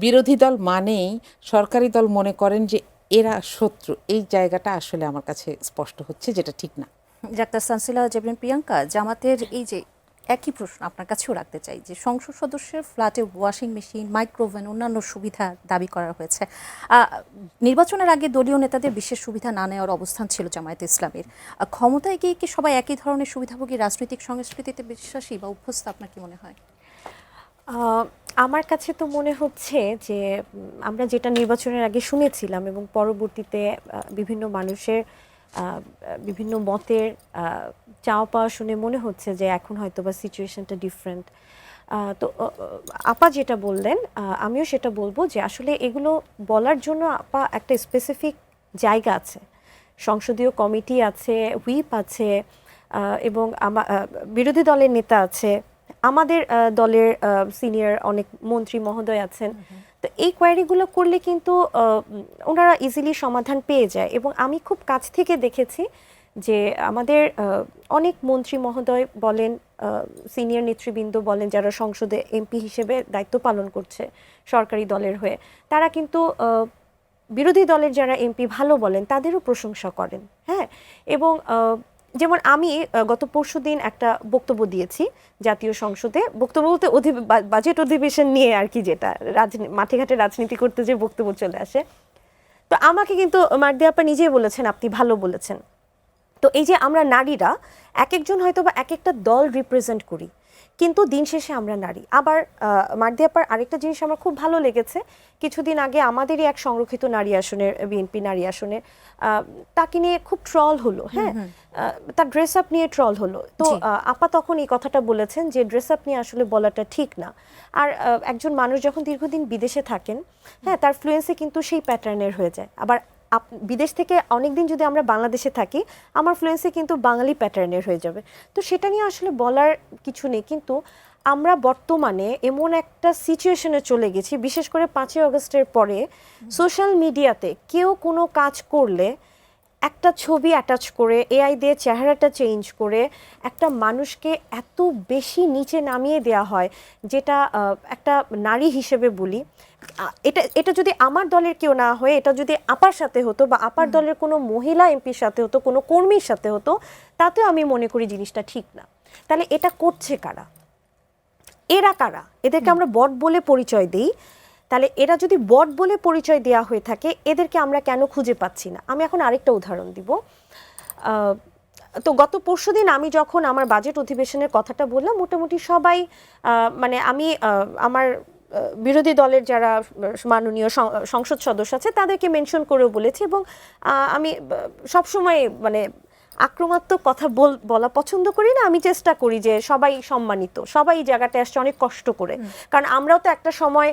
বিরোধী দল মানেই সরকারি দল মনে করেন যে এরা শত্রু। এই জায়গাটা আসলে আমার কাছে স্পষ্ট হচ্ছে, যেটা ঠিক না। ডাক্তার সানসিলা জেবরিন প্রিয়াঙ্কা, জামাতের এই যে একই প্রশ্ন আপনার কাছেও রাখতে চাই যে সংসদ সদস্যের ফ্ল্যাটে ওয়াশিং মেশিন, মাইক্রোওভেন, অন্যান্য সুবিধা দাবি করা হয়েছে। নির্বাচনের আগে দলীয় নেতাদের বিশেষ সুবিধা না নেওয়ার অবস্থান ছিল জামায়াতে ইসলামের। ক্ষমতায় গিয়ে কি সবাই একই ধরনের সুবিধাভোগী রাজনৈতিক সংস্কৃতিতে বিশ্বাসী বা অভ্যস্ত, আপনার কি মনে হয়? আমার কাছে তো মনে হচ্ছে যে আমরা যেটা নির্বাচনের আগে শুনেছিলাম এবং পরবর্তীতে বিভিন্ন মানুষের বিভিন্ন মতের চাওয়া পাওয়া শুনে মনে হচ্ছে যে এখন হয়তো বা সিচুয়েশনটা ডিফারেন্ট। তো আপা যেটা বললেন, আমিও সেটা বলবো যে আসলে এগুলো বলার জন্য আপা একটা স্পেসিফিক জায়গা আছে, সংসদীয় কমিটি আছে, হুইপ আছে, এবং বিরোধী দলের নেতা আছে, আমাদের দলের সিনিয়র অনেক মন্ত্রী মহোদয় আছেন। তো এই কোয়ারিগুলো করলে কিন্তু ওনারা ইজিলি সমাধান পেয়ে যায়। এবং আমি খুব কাছ থেকে দেখেছি যে আমাদের অনেক মন্ত্রী মহোদয় বলেন, সিনিয়র নেতৃবৃন্দ বলেন, যারা সংসদে এমপি হিসেবে দায়িত্ব পালন করছে সরকারি দলের হয়ে, তারা কিন্তু বিরোধী দলের যারা এমপি ভালো বলেন তাদেরও প্রশংসা করেন। হ্যাঁ, এবং যেমন আমি গত পরশুদিন একটা বক্তব্য দিয়েছি জাতীয় সংসদে। বক্তব্য বলতে বাজেট অধিবেশন নিয়ে আর কি, যেটা মাঠে ঘাটে রাজনীতি করতে যে বক্তব্য চলে আসে। তো আমাকে কিন্তু মার্দি আপা নিজেই বলেছেন আপনি ভালো বলেছেন। তো এই যে আমরা নারীরা এক একজন হয়তো বা এক একটা দল রিপ্রেজেন্ট করি, কিন্তু দিন শেষে আমরা নারী। আবার মার্দি আপার আরেকটা জিনিস আমার খুব ভালো লেগেছে, কিছুদিন আগে আমাদেরই এক সংরক্ষিত নারী আসনের, বিএনপি নারী আসনের, তাকে নিয়ে খুব ট্রল হলো। হ্যাঁ, তার ড্রেস আপ নিয়ে ট্রল হলো। তো আপা তখন এই কথাটা বলেছেন যে ড্রেস আপ নিয়ে আসলে বলাটা ঠিক না। আর একজন মানুষ যখন দীর্ঘদিন বিদেশে থাকেন, হ্যাঁ, তার ফ্লুয়েন্সি কিন্তু সেই প্যাটার্নের হয়ে যায়। আবার বিদেশ থেকে অনেকদিন যদি আমরা বাংলাদেশে থাকি, আমার ফ্লুয়েন্সি কিন্তু বাঙালি প্যাটার্নের হয়ে যাবে। তো সেটা নিয়ে আসলে বলার কিছু নেই। কিন্তু আমরা বর্তমানে এমন একটা সিচুয়েশনে চলে গেছি, বিশেষ করে 5ই আগস্টের পরে সোশ্যাল মিডিয়াতে কেউ কোনো কাজ করলে একটা ছবি অ্যাটাচ করে এআই দিয়ে চেহারাটা চেঞ্জ করে একটা মানুষকে এত বেশি নিচে নামিয়ে দেওয়া হয়, যেটা একটা নারী হিসেবে বলি, এটা যদি আমার দলের কেউ না হয়ে এটা যদি আপার সাথে হতো বা আপার দলের কোনো মহিলা এমপির সাথে হতো, কোনো কর্মীর সাথে হতো, তাতেও আমি মনে করি জিনিসটা ঠিক না। তাহলে এটা করছে কারা? এরা কারা? এদেরকে আমরা বট বলে পরিচয় দিই। তাহলে এরা যদি বট বলে পরিচয় দেওয়া হয়ে থাকে, এদেরকে আমরা কেন খুঁজে পাচ্ছি না? আমি এখন আরেকটা উদাহরণ দিব। তো গত পরশুদিন আমি যখন আমার বাজেট অধিবেশনের কথাটা বললাম, মোটামুটি সবাই, মানে আমি আমার বিরোধী দলের যারা মাননীয় সংসদ সদস্য আছে তাদেরকে মেনশন করেও বলেছি, এবং আমি সবসময় মানে আক্রমণাত্মক কথা বলা পছন্দ করি না। আমি চেষ্টা করি যে সবাই সম্মানিত, সবাই এই জায়গাটা আসছে অনেক কষ্ট করে, কারণ আমরাও তো একটা সময়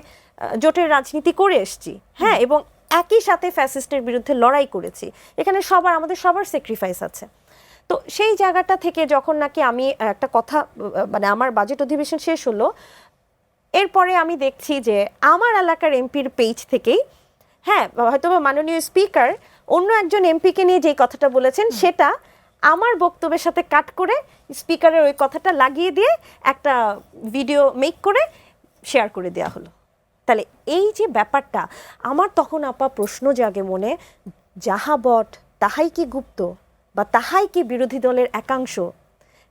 জোটের রাজনীতি করে এসেছি। হ্যাঁ, এবং একই সাথে ফ্যাসিস্টের বিরুদ্ধে লড়াই করেছি। এখানে আমাদের সবার স্যাক্রিফাইস আছে। তো সেই জায়গাটা থেকে যখন নাকি আমি একটা কথা, মানে আমার বাজেট অধিবেশন শেষ হলো, এরপরে আমি দেখছি যে আমার এলাকার এমপির পেজ থেকেই, হ্যাঁ, হয়তো মাননীয় স্পিকার অন্য একজন এমপিকে নিয়ে যে কথাটা বলেছেন সেটা আমার বক্তব্যের সাথে কাট করে স্পিকারের ওই কথাটা লাগিয়ে দিয়ে একটা ভিডিও মেক করে শেয়ার করে দেওয়া হলো। তাহলে এই যে ব্যাপারটা, আমার তখন আপা প্রশ্ন জাগে মনে, যাহা বট তাহাই কি গুপ্ত, বা তাহাই কি বিরোধী দলের একাংশ?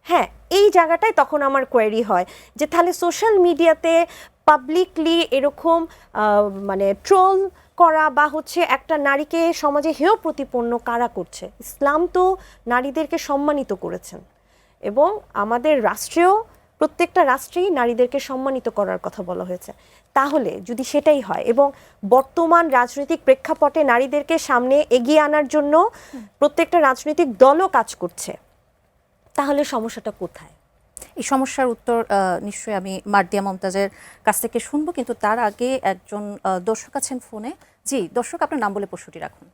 হ্যাঁ, এই জায়গাটায় তখন আমার কোয়েরি হয় যে তাহলে সোশ্যাল মিডিয়াতে পাবলিকলি এরকম মানে ট্রোল করা বা হচ্ছে একটা নারীকে সমাজে হেয় প্রতিপন্ন কারা করছে? ইসলাম তো নারীদেরকে সম্মানিত করেছেন, এবং আমাদের রাষ্ট্রেও প্রত্যেকটা রাষ্ট্রেই নারীদেরকে সম্মানিত করার কথা বলা হয়েছে। তাহলে যদি সেটাই হয়, এবং বর্তমান রাজনৈতিক প্রেক্ষাপটে নারীদেরকে সামনে এগিয়ে আনার জন্য প্রত্যেকটা রাজনৈতিক দলও কাজ করছে, তাহলে সমস্যাটা কোথায়? এই সমস্যার উত্তর নিশ্চয়ই আমি মার্দিয়া মমতাজের কাছ থেকে শুনবো, কিন্তু তার আগে একজন দর্শক আছেন ফোনে। জি দর্শক, আপনার নাম বলে প্রশ্নটি রাখুন।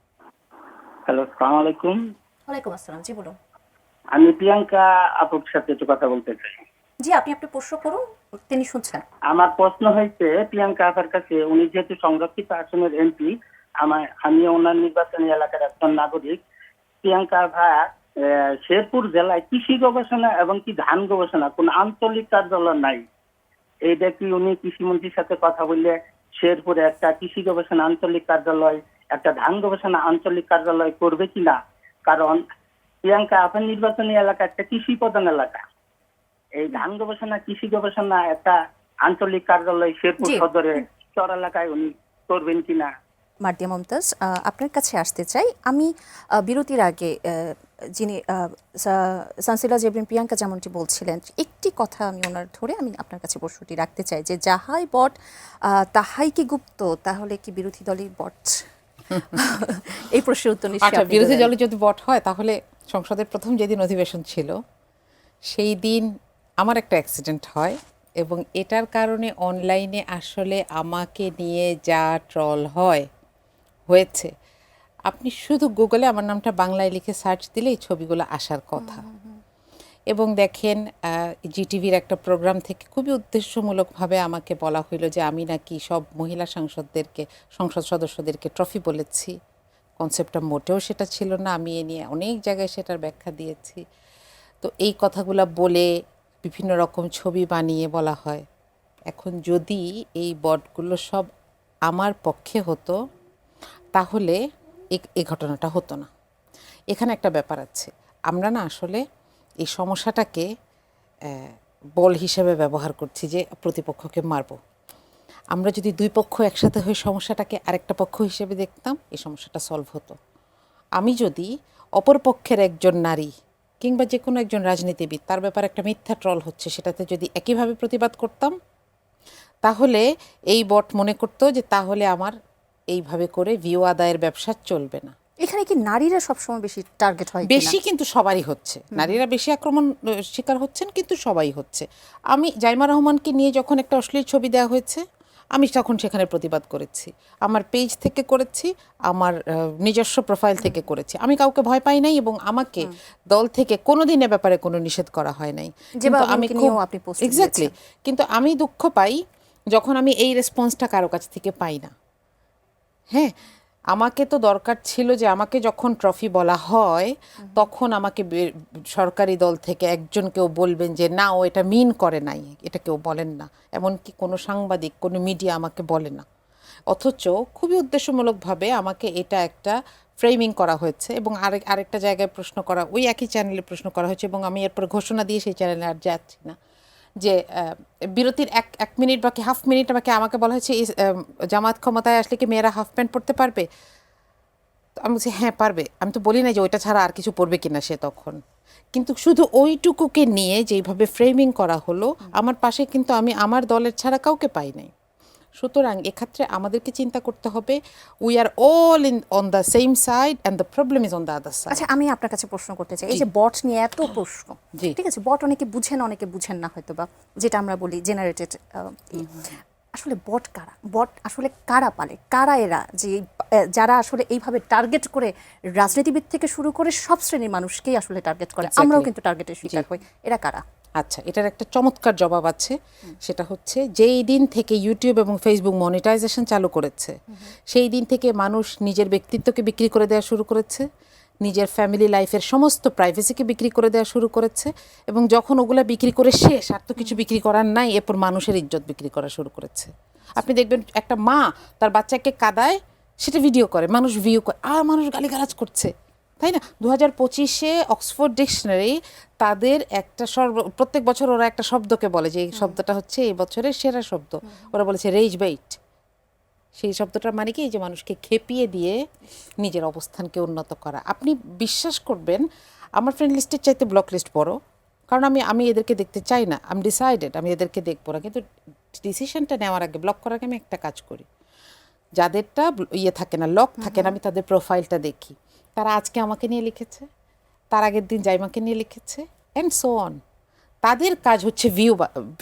হ্যালো, আসসালামু আলাইকুম। ওয়ালাইকুম আসসালাম, জি বলুন। আমি প্রিয়াঙ্কা আপুর সাথে একটু কথা বলতে চাই। জি, আপনি আপনি প্রশ্ন করুন, তিনি শুনছেন। আমার প্রশ্ন হয়েছে প্রিয়াঙ্কা আপার কাছে, উনি যেহেতু সংরক্ষিত আসনের এমপি, আমি ওনার নির্বাচনী এলাকার একজন নাগরিক। প্রিয়াঙ্কা আপা শেরপুর জেলায় কৃষি গবেষণা এবং কি ধান গবেষণা কোন আঞ্চলিক কার্যালয় নাই। এইটা কি উনি কৃষিমন্ত্রীর সাথে কথা বললে শেরপুরে একটা কৃষি গবেষণা আঞ্চলিক কার্যালয়, একটা ধান গবেষণা আঞ্চলিক কার্যালয় করবে কিনা? কারণ প্রিয়াঙ্কা আপার নির্বাচনী এলাকা একটা কৃষি প্রধান এলাকা। এই ধান গবেষণা কৃষি গবেষণা একটা আঞ্চলিক কার্যালয় শেরপুর জি। সদরে চর এলাকায় উনি করবেন কিনা? মার্দিয়া মমতাজ, আপনার কাছে আসতে চাই আমি। বিরতির আগে যিনি সানসিলা জেবরিন প্রিয়াঙ্কা যেমনটি বলছিলেন, একটি কথা আমি ওনার ধরে আমি আপনার কাছে প্রশ্নটি রাখতে চাই যে যাহাই বট তাহাই কি গুপ্ত, তাহলে কি বিরোধী দলই বট? এই প্রশ্নের উত্তর নিশ্চয়ই আচ্ছা, আপনি বিরোধী দেবেন। দলে যদি বট হয় তাহলে সংসদের প্রথম যেদিন অধিবেশন ছিল সেই দিন আমার একটা অ্যাক্সিডেন্ট হয়, এবং এটার কারণে অনলাইনে আসলে আমাকে নিয়ে যা ট্রল হয়েছে, আপনি শুধু গুগলে আমার নামটা বাংলায় লিখে সার্চ দিলেই ছবিগুলো আসার কথা। এবং দেখেন, জিটিভির একটা প্রোগ্রাম থেকে খুবই উদ্দেশ্যমূলকভাবে আমাকে বলা হইলো যে আমি নাকি সব মহিলা সংসদ সদস্যদেরকে ট্রফি বলেছি। কনসেপ্টটা মোটেও সেটা ছিল না। আমি এ নিয়ে অনেক জায়গায় সেটার ব্যাখ্যা দিয়েছি। তো এই কথাগুলো বলে বিভিন্ন রকম ছবি বানিয়ে বলা হয়। এখন যদি এই বটগুলো সব আমার পক্ষে হতো তাহলে এই ঘটনাটা হতো না। এখানে একটা ব্যাপার আছে, আমরা না আসলে এই সমস্যাটাকে বল হিসেবে ব্যবহার করছি যে প্রতিপক্ষকে মারব। আমরা যদি দুই পক্ষ একসাথে হয়ে সমস্যাটাকে আরেকটা পক্ষ হিসেবে দেখতাম, এই সমস্যাটা সলভ হতো। আমি যদি অপর পক্ষের একজন নারী কিংবা যে কোনো একজন রাজনীতিবিদ, তার ব্যাপারে একটা মিথ্যা ট্রল হচ্ছে, সেটাতে যদি একইভাবে প্রতিবাদ করতাম, তাহলে এই বট মনে করতো যে তাহলে আমার এইভাবে করে ভিউ আদায়ের ব্যবসা চলবে না। এখানে কি নারীরা সবসময় বেশি টার্গেট হয় কিনা? বেশি কিন্তু সবারই হচ্ছে, নারীরা বেশি আক্রমণ শিকার হচ্ছেন, কিন্তু সবাই হচ্ছে। আমি জাইমা রহমানকে নিয়ে যখন একটা অশ্লীল ছবি দেওয়া হয়েছে, আমি তখন সেখানে প্রতিবাদ করেছি। আমার পেজ থেকে করেছি, আমার নিজস্ব প্রোফাইল থেকে করেছি। আমি কাউকে ভয় পাই নাই, এবং আমাকে দল থেকে কোনোদিন এ ব্যাপারে কোনো নিষেধ করা হয় নাই। কিন্তু আমি নিয়েও আপনি পোস্ট এক্স্যাক্টলি, কিন্তু আমি দুঃখ পাই যখন আমি এই রেসপন্সটা কারো কাছ থেকে পাই না। হ্যাঁ, আমাকে তো দরকার ছিল যে আমাকে যখন ট্রফি বলা হয় তখন আমাকে সরকারি দল থেকে একজন কেউ বলবেন যে না, ও এটা মিন করে নাই, এটা কেউ বলেন না। এমনকি কোনো সাংবাদিক, কোনো মিডিয়া আমাকে বলে না। অথচ খুবই উদ্দেশ্যমূলকভাবে আমাকে এটা একটা ফ্রেমিং করা হয়েছে, এবং আরেকটা জায়গায় প্রশ্ন করা, ওই একই চ্যানেলে প্রশ্ন করা হয়েছে, এবং আমি এরপর ঘোষণা দিয়ে সেই চ্যানেলে আর যাচ্ছি না, যে বিরতির এক মিনিট বাকি, হাফ মিনিট আমাকে বলা হয়েছে জামাত ক্ষমতায় আসলে কি মেয়েরা হাফ প্যান্ট পরতে পারবে? আমি বলছি হ্যাঁ পারবে। আমি তো বলি না যে ওইটা ছাড়া আর কিছু পরবে কিনা সে তখন, কিন্তু শুধু ওইটুকুকে নিয়ে যেইভাবে ফ্রেমিং করা হলো, আমার পাশে কিন্তু আমি আমার দলের ছাড়া কাউকে পাই নাই। সুতরাং এক্ষেত্রে আমাদেরকে চিন্তা করতে হবে, we are all on the same side and the problem is on the other side. আচ্ছা, আমি আপনার কাছে প্রশ্ন করতে চাই, এই যে বট নিয়ে এত প্রশ্ন, জি। ঠিক আছে, বট অনেকে বুঝেন অনেকে বুঝেন না হয়তো, বা যেটা আমরা বলি জেনারেটেড। আসলে বট কারা? বট আসলে কারা পালে? কারা এরা যে যারা আসলে এইভাবে টার্গেট করে রাজনীতিবিদ থেকে শুরু করে সব শ্রেণীর মানুষকেই আসলে টার্গেট করে? Exactly. আমরাও কিন্তু টার্গেটের শিকার হই। এরা কারা? আচ্ছা, এটার একটা চমৎকার জবাব আছে। সেটা হচ্ছে, যেই দিন থেকে ইউটিউব এবং ফেসবুক মনিটাইজেশন চালু করেছে, সেই দিন থেকে মানুষ নিজের ব্যক্তিত্বকে বিক্রি করে দেওয়া শুরু করেছে, নিজের ফ্যামিলি লাইফের সমস্ত প্রাইভেসিকে বিক্রি করে দেওয়া শুরু করেছে, এবং যখন ওগুলা বিক্রি করে শেষ, আর তো কিছু বিক্রি করার নাই, এরপর মানুষের ইজ্জত বিক্রি করা শুরু করেছে। আপনি দেখবেন একটা মা তার বাচ্চাকে কাঁদায়, সেটা ভিডিও করে, মানুষ ভিউ করে, আর মানুষ গালিগালাজ করছে, তাই না? 2025-এ অক্সফোর্ড ডিকশনারি তাদের একটা প্রত্যেক বছর ওরা একটা শব্দকে বলে যে এই শব্দটা হচ্ছে এই বছরের সেরা শব্দ। ওরা বলেছে রেজ বাইট। সেই শব্দটার মানে কি? এই যে মানুষকে খেপিয়ে দিয়ে নিজের অবস্থানকে উন্নত করা। আপনি বিশ্বাস করবেন, আমার ফ্রেন্ড লিস্টের চাইতে ব্লক লিস্ট বড়, কারণ আমি এদেরকে দেখতে চাই না। আমি ডিসাইডেড আমি এদেরকে দেখবো না, কিন্তু ডিসিশনটা নেওয়ার আগে, ব্লক করার আগে আমি একটা কাজ করি। যাদেরটা থাকে না, লক থাকে না, আমি তাদের প্রোফাইলটা দেখি। তারা আজকে আমাকে নিয়ে লিখেছে, তার আগের দিন জাইমাকে নিয়ে লিখেছে, অ্যান্ড সো অন। তাদের কাজ হচ্ছে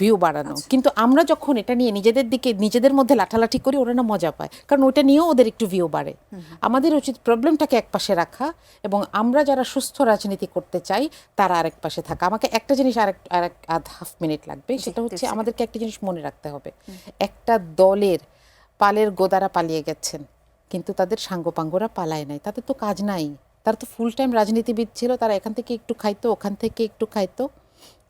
ভিউ বাড়ানো, কিন্তু আমরা যখন এটা নিয়ে নিজেদের মধ্যে লাঠালাঠি করি, ওরা না মজা পায়, কারণ ওটা নিয়েও ওদের একটু ভিউ বাড়ে। আমাদের উচিত প্রবলেমটাকে এক পাশে রাখা, এবং আমরা যারা সুস্থ রাজনীতি করতে চাই তারা আরেক পাশে থাকা। আমাকে একটা জিনিস আরেক হাফ মিনিট লাগবে, সেটা হচ্ছে আমাদেরকে একটা জিনিস মনে রাখতে হবে। একটা দলের পালের গোদারা পালিয়ে গেছেন, কিন্তু তাদের সাঙ্গপাঙ্গরা পালায় নাই, তাদের তো কাজ নাই। তারা তো ফুল টাইম রাজনীতিবিদ ছিল, তারা এখান থেকে একটু খাইতো, ওখান থেকে একটু খাইতো।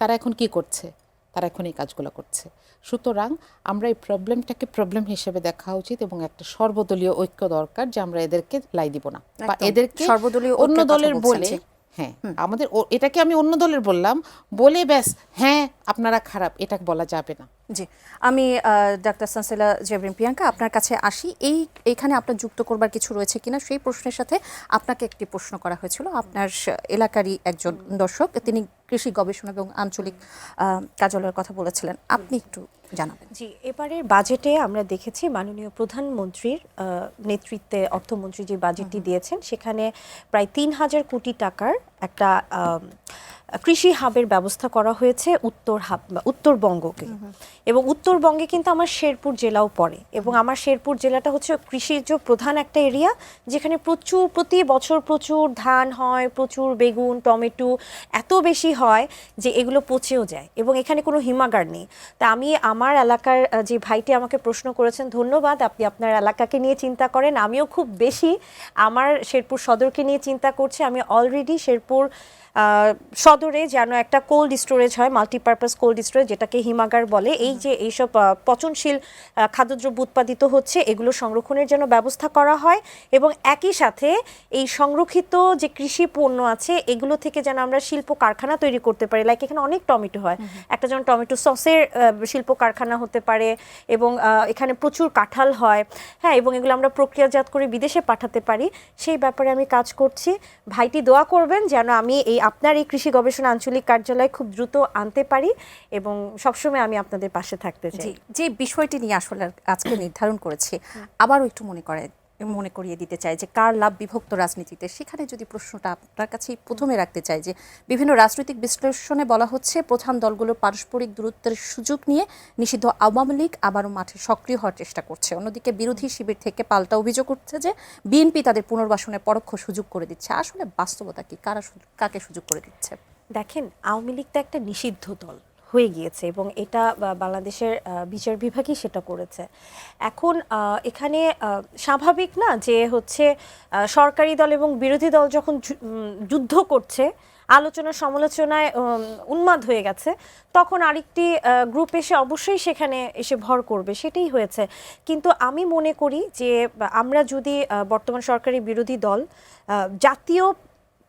তারা এখন কি করছে? তারা এখন এই কাজগুলো করছে। সুতরাং আমরা এই প্রবলেমটাকে প্রবলেম হিসেবে দেখা উচিত, এবং একটা সর্বদলীয় ঐক্য দরকার, যে আমরা এদেরকে লাই দিব না, বা একদম। এদেরকে সর্বদলীয় অন্য ঐক্যের কথা দলের বলছেন, বলে, জি। হ্যাঁ আমাদের এটাকে আমি অন্য দলের বললাম বলে ব্যাস হ্যাঁ আপনারা খারাপ, এটা বলা যাবে না। জি, আমি ডাক্তার সানসিলা জেবরিন প্রিয়াঙ্কা আপনার কাছে আসি। এইখানে আপনার যুক্ত করবার কিছু রয়েছে কিনা সেই প্রশ্নের সাথে আপনাকে একটি প্রশ্ন করা হয়েছিল। আপনার এলাকারই একজন দর্শক, তিনি কৃষি গবেষণা এবং আঞ্চলিক কার্যালয়ের কথা বলেছিলেন, আপনি একটু জানাবেন। জি, এবারের বাজেটে আমরা দেখেছি মাননীয় প্রধানমন্ত্রীর নেতৃত্বে অর্থমন্ত্রী যে বাজেটটি দিয়েছেন, সেখানে প্রায় ৩,০০০ কোটি টাকার একটা কৃষি হাবের ব্যবস্থা করা হয়েছে উত্তরবঙ্গকে। এবং উত্তরবঙ্গে কিন্তু আমার শেরপুর জেলাও পড়ে, এবং আমার শেরপুর জেলাটা হচ্ছে কৃষিজ প্রধান একটা এরিয়া, যেখানে প্রতি বছর প্রচুর ধান হয়, প্রচুর বেগুন, টমেটো এত বেশি হয় যে এগুলো পচেও যায়, এবং এখানে কোনো হিমাগার নেই। তা আমি আমার এলাকার যে ভাইটি আমাকে প্রশ্ন করেছেন, ধন্যবাদ, আপনি আপনার এলাকাকে নিয়ে চিন্তা করেন। আমিও খুব বেশি আমার শেরপুর সদরকে নিয়ে চিন্তা করছি। আমি অলরেডি শেরপুর সদরে যেন একটা কোল্ড স্টোরেজ হয়, মাল্টিপারপাস কোল্ড স্টোরেজ, যেটাকে হিমাগার বলে। এই যে এইসব পচনশীল খাদ্যদ্রব্য উৎপাদিত হচ্ছে, এগুলো সংরক্ষণের জন্য ব্যবস্থা করা হয়, এবং একই সাথে এই সংরক্ষিত যে কৃষি পণ্য আছে এগুলো থেকে যেন আমরা শিল্প কারখানা তৈরি করতে পারি। লাইক এখানে অনেক টমেটো হয়, একটা যেন টমেটো সসের শিল্প কারখানা হতে পারে, এবং এখানে প্রচুর কাঁঠাল হয়, হ্যাঁ, এবং এগুলো আমরা প্রক্রিয়াজাত করে বিদেশে পাঠাতে পারি। সেই ব্যাপারে আমি কাজ করছি। ভাইটি দোয়া করবেন যেন আমি আপনার এই কৃষি গবেষণা আঞ্চলিক কার্যালয় খুব দ্রুত আনতে পারি, এবং সবসময় আমি আপনাদের পাশে থাকতে চাই। যে বিষয়টি নিয়ে আসলে আজকে নির্ধারণ করেছি, আবারও একটু মনে করিয়ে দিতে চাই যে কার লাভ বিভক্ত রাজনীতিতে। সেখানে যদি প্রশ্নটা আপনার কাছে প্রথমে রাখতে চাই, যে বিভিন্ন রাজনৈতিক বিশ্লেষণে বলা হচ্ছে প্রধান দলগুলোর পারস্পরিক দূরত্বের সুযোগ নিয়ে নিষিদ্ধ আওয়ামী লীগ আবারও মাঠে সক্রিয় হওয়ার চেষ্টা করছে। অন্যদিকে বিরোধী শিবির থেকে পাল্টা অভিযোগ উঠছে যে বিএনপি তাদের পুনর্বাসনের পরোক্ষ সুযোগ করে দিচ্ছে। আসলে বাস্তবতা কি? কাকে সুযোগ করে দিচ্ছে? দেখেন, আওয়ামী লীগ তো একটা নিষিদ্ধ দল হয়ে গিয়েছে, এবং এটা বাংলাদেশের বিচার বিভাগই সেটা করেছে। এখন এখানে স্বাভাবিক না যে হচ্ছে সরকারি দল এবং বিরোধী দল যখন যুদ্ধ করছে, আলোচনা সমালোচনায় উন্মাদ হয়ে গেছে, তখন আরেকটি গ্রুপ এসে অবশ্যই সেখানে এসে ভর করবে, সেটাই হয়েছে। কিন্তু আমি মনে করি যে আমরা যদি বর্তমান সরকারি বিরোধী দল জাতীয়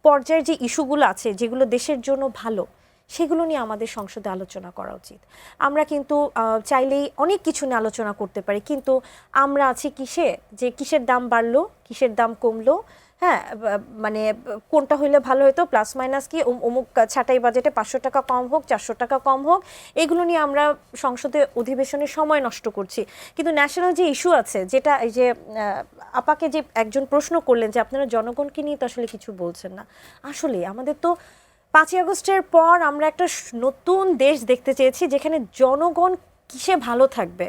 পর্যায়ের যে ইস্যুগুলো আছে, যেগুলো দেশের জন্য ভালো, সেগুলো নিয়ে আমাদের সংসদে আলোচনা করা উচিত। আমরা কিন্তু চাইলেই অনেক কিছু নিয়ে আলোচনা করতে পারি, কিন্তু আমরা আছি কিসে, যে কিসের দাম বাড়লো, কিসের দাম কমলো, হ্যাঁ, মানে কোনটা হইলে ভালো হতো, প্লাস মাইনাস কি, অমুক ছাঁটাই বাজেটে 500 টাকা কম হোক, 400 টাকা কম হোক, এগুলো নিয়ে আমরা সংসদে অধিবেশনের সময় নষ্ট করছি। কিন্তু ন্যাশনাল যে ইস্যু আছে, যেটা এই যে আপাকে যে একজন প্রশ্ন করলেন যে আপনারা জনগণকে নিয়ে তো আসলে কিছু বলছেন না, আসলে আমাদের তো 5ই আগস্টের পর আমরা একটা নতুন দেশ দেখতে চেয়েছি, যেখানে জনগণ কিসে ভালো থাকবে।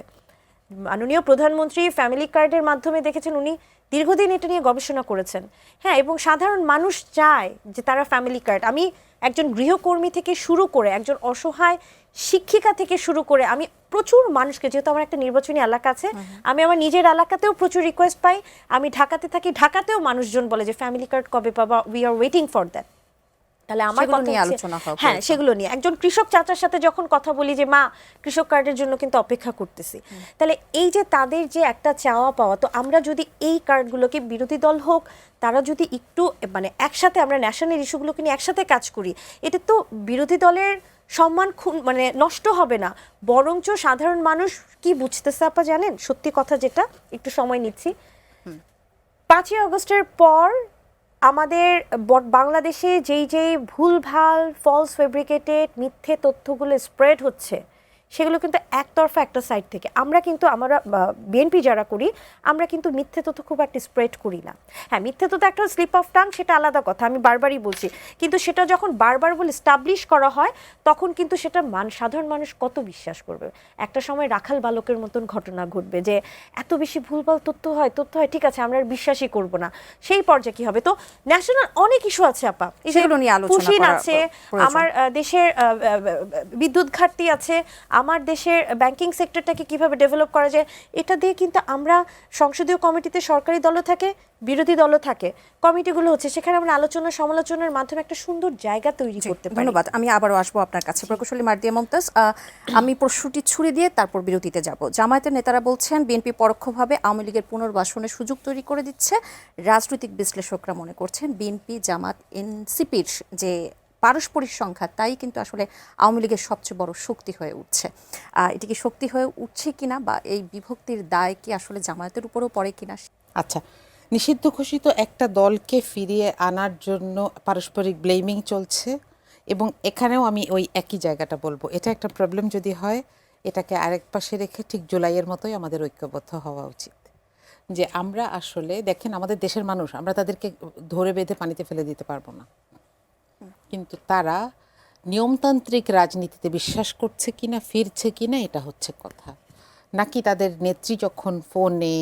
মাননীয় প্রধানমন্ত্রী ফ্যামিলি কার্ডের মাধ্যমে দেখেছেন, উনি দীর্ঘদিন এটা নিয়ে গবেষণা করেছেন, হ্যাঁ, এবং সাধারণ মানুষ চায় যে তারা ফ্যামিলি কার্ড, আমি একজন গৃহকর্মী থেকে শুরু করে একজন অসহায় শিক্ষিকা থেকে শুরু করে আমি প্রচুর মানুষকে, যেহেতু আমার একটা নির্বাচনী এলাকা আছে, আমি আমার নিজের এলাকাতেও প্রচুর রিকোয়েস্ট পাই, আমি ঢাকাতে থাকি, ঢাকাতেও মানুষজন বলে যে ফ্যামিলি কার্ড কবে পাবা, we are waiting for that. তাহলে আমার কথা নিয়ে আলোচনা হয়, হ্যাঁ, সেগুলো নিয়ে একজন কৃষক চাচার সাথে যখন কথা বলি যে মা কৃষক কার্ডের জন্য কিন্তু অপেক্ষা করতেছি, তাহলে এই যে তাদের যে একটা চাওয়া পাওয়া, তো আমরা যদি এই কার্ডগুলোকে, বিরোধী দল হোক, তারা যদি একটু মানে একসাথে আমরা ন্যাশনাল ইস্যুগুলোকে নিয়ে একসাথে কাজ করি, এটা তো বিরোধী দলের সম্মান মানে নষ্ট হবে না, বরঞ্চ সাধারণ মানুষ কি বুঝতেছে আপা জানেন, সত্যি কথা যেটা, একটু সময় নিচ্ছি, 5ই আগস্টের পর আমাদের বাংলাদেশে যেই ভুলভাল ফলস ফেব্রিকেটেড মিথ্যে তথ্যগুলো স্প্রেড হচ্ছে, সেগুলো কিন্তু একতরফা একটা সাইড থেকে। আমরা কিন্তু আমরা বিএনপি যারা করি আমরা কিন্তু মিথ্যে তথ্য খুব একটা স্প্রেড করি না। হ্যাঁ, মিথ্যে তথ্য একটা স্লিপ অফ টাং, সেটা আলাদা কথা, আমি বারবারই বলছি, কিন্তু সেটা যখন বারবার বলে স্টাবলিশ করা হয় তখন কিন্তু সেটা সাধারণ মানুষ কত বিশ্বাস করবে। একটা সময় রাখাল বালকের মতন ঘটনা ঘটবে যে এত বেশি ভুলভাল তথ্য হয় ঠিক আছে আমরা আর বিশ্বাসই করব না, সেই পর্যায়ে কি হবে? তো ন্যাশনাল অনেক ইস্যু আছে আপা, এই যে সেগুলো নিয়ে আলোচনা পুশিন করা আছে, প্রয়োজন। আমার দেশের বিদ্যুৎ ঘাটতি আছে, আমার দেশের ব্যাংকিং সেক্টরটাকে কিভাবে ডেভেলপ করা যায়, এটা দিয়ে কিন্তু আমরা সংসদীয় কমিটিতে সরকারি দলও থাকে বিরোধী দলও থাকে, কমিটিগুলো হচ্ছে, সেখানে আমরা আলোচনা সমালোচনার মাধ্যমে একটা সুন্দর জায়গা তৈরি করতে পারি। ধন্যবাদ। আমি আবারও আসবো আপনার কাছে, প্রকৌশলী মার্দিয়া মুমতাজ। আমি প্রশ্নটি ছুড়ে দিয়ে তারপর বিরতিতে যাব। জামায়াতের নেতারা বলছেন বিএনপি পরোক্ষভাবে আওয়ামী লীগের পুনর্বাসনের সুযোগ তৈরি করে দিচ্ছে। রাজনৈতিক বিশ্লেষকরা মনে করছেন বিএনপি জামাত এনসিপির যে পারস্পরিক সংখ্যা তাই কিন্তু আসলে আওয়ামী লীগের সবচেয়ে বড় শক্তি হয়ে উঠছে। এটি কি শক্তি হয়ে উঠছে কিনা, বা এই বিভক্তির দায় কি আসলে জামায়াতের উপরও পড়ে কিনা? আচ্ছা, নিষিদ্ধ ঘোষিত একটা দলকে ফিরিয়ে আনার জন্য পারস্পরিক ব্লেমিং চলছে, এবং এখানেও আমি ওই একই জায়গাটা বলবো, এটা একটা প্রবলেম যদি হয় এটাকে আরেক পাশে রেখে ঠিক জুলাইয়ের মতোই আমাদের ঐক্যবদ্ধ হওয়া উচিত। যে আমরা আসলে দেখেন আমাদের দেশের মানুষ, আমরা তাদেরকে ধরে বেঁধে পানিতে ফেলে দিতে পারবো না, কিন্তু তারা নিয়মতান্ত্রিক রাজনীতিতে বিশ্বাস করছে কিনা, ফিরছে কিনা, এটা হচ্ছে কথা। নাকি তাদের নেত্রী যখন ফোনে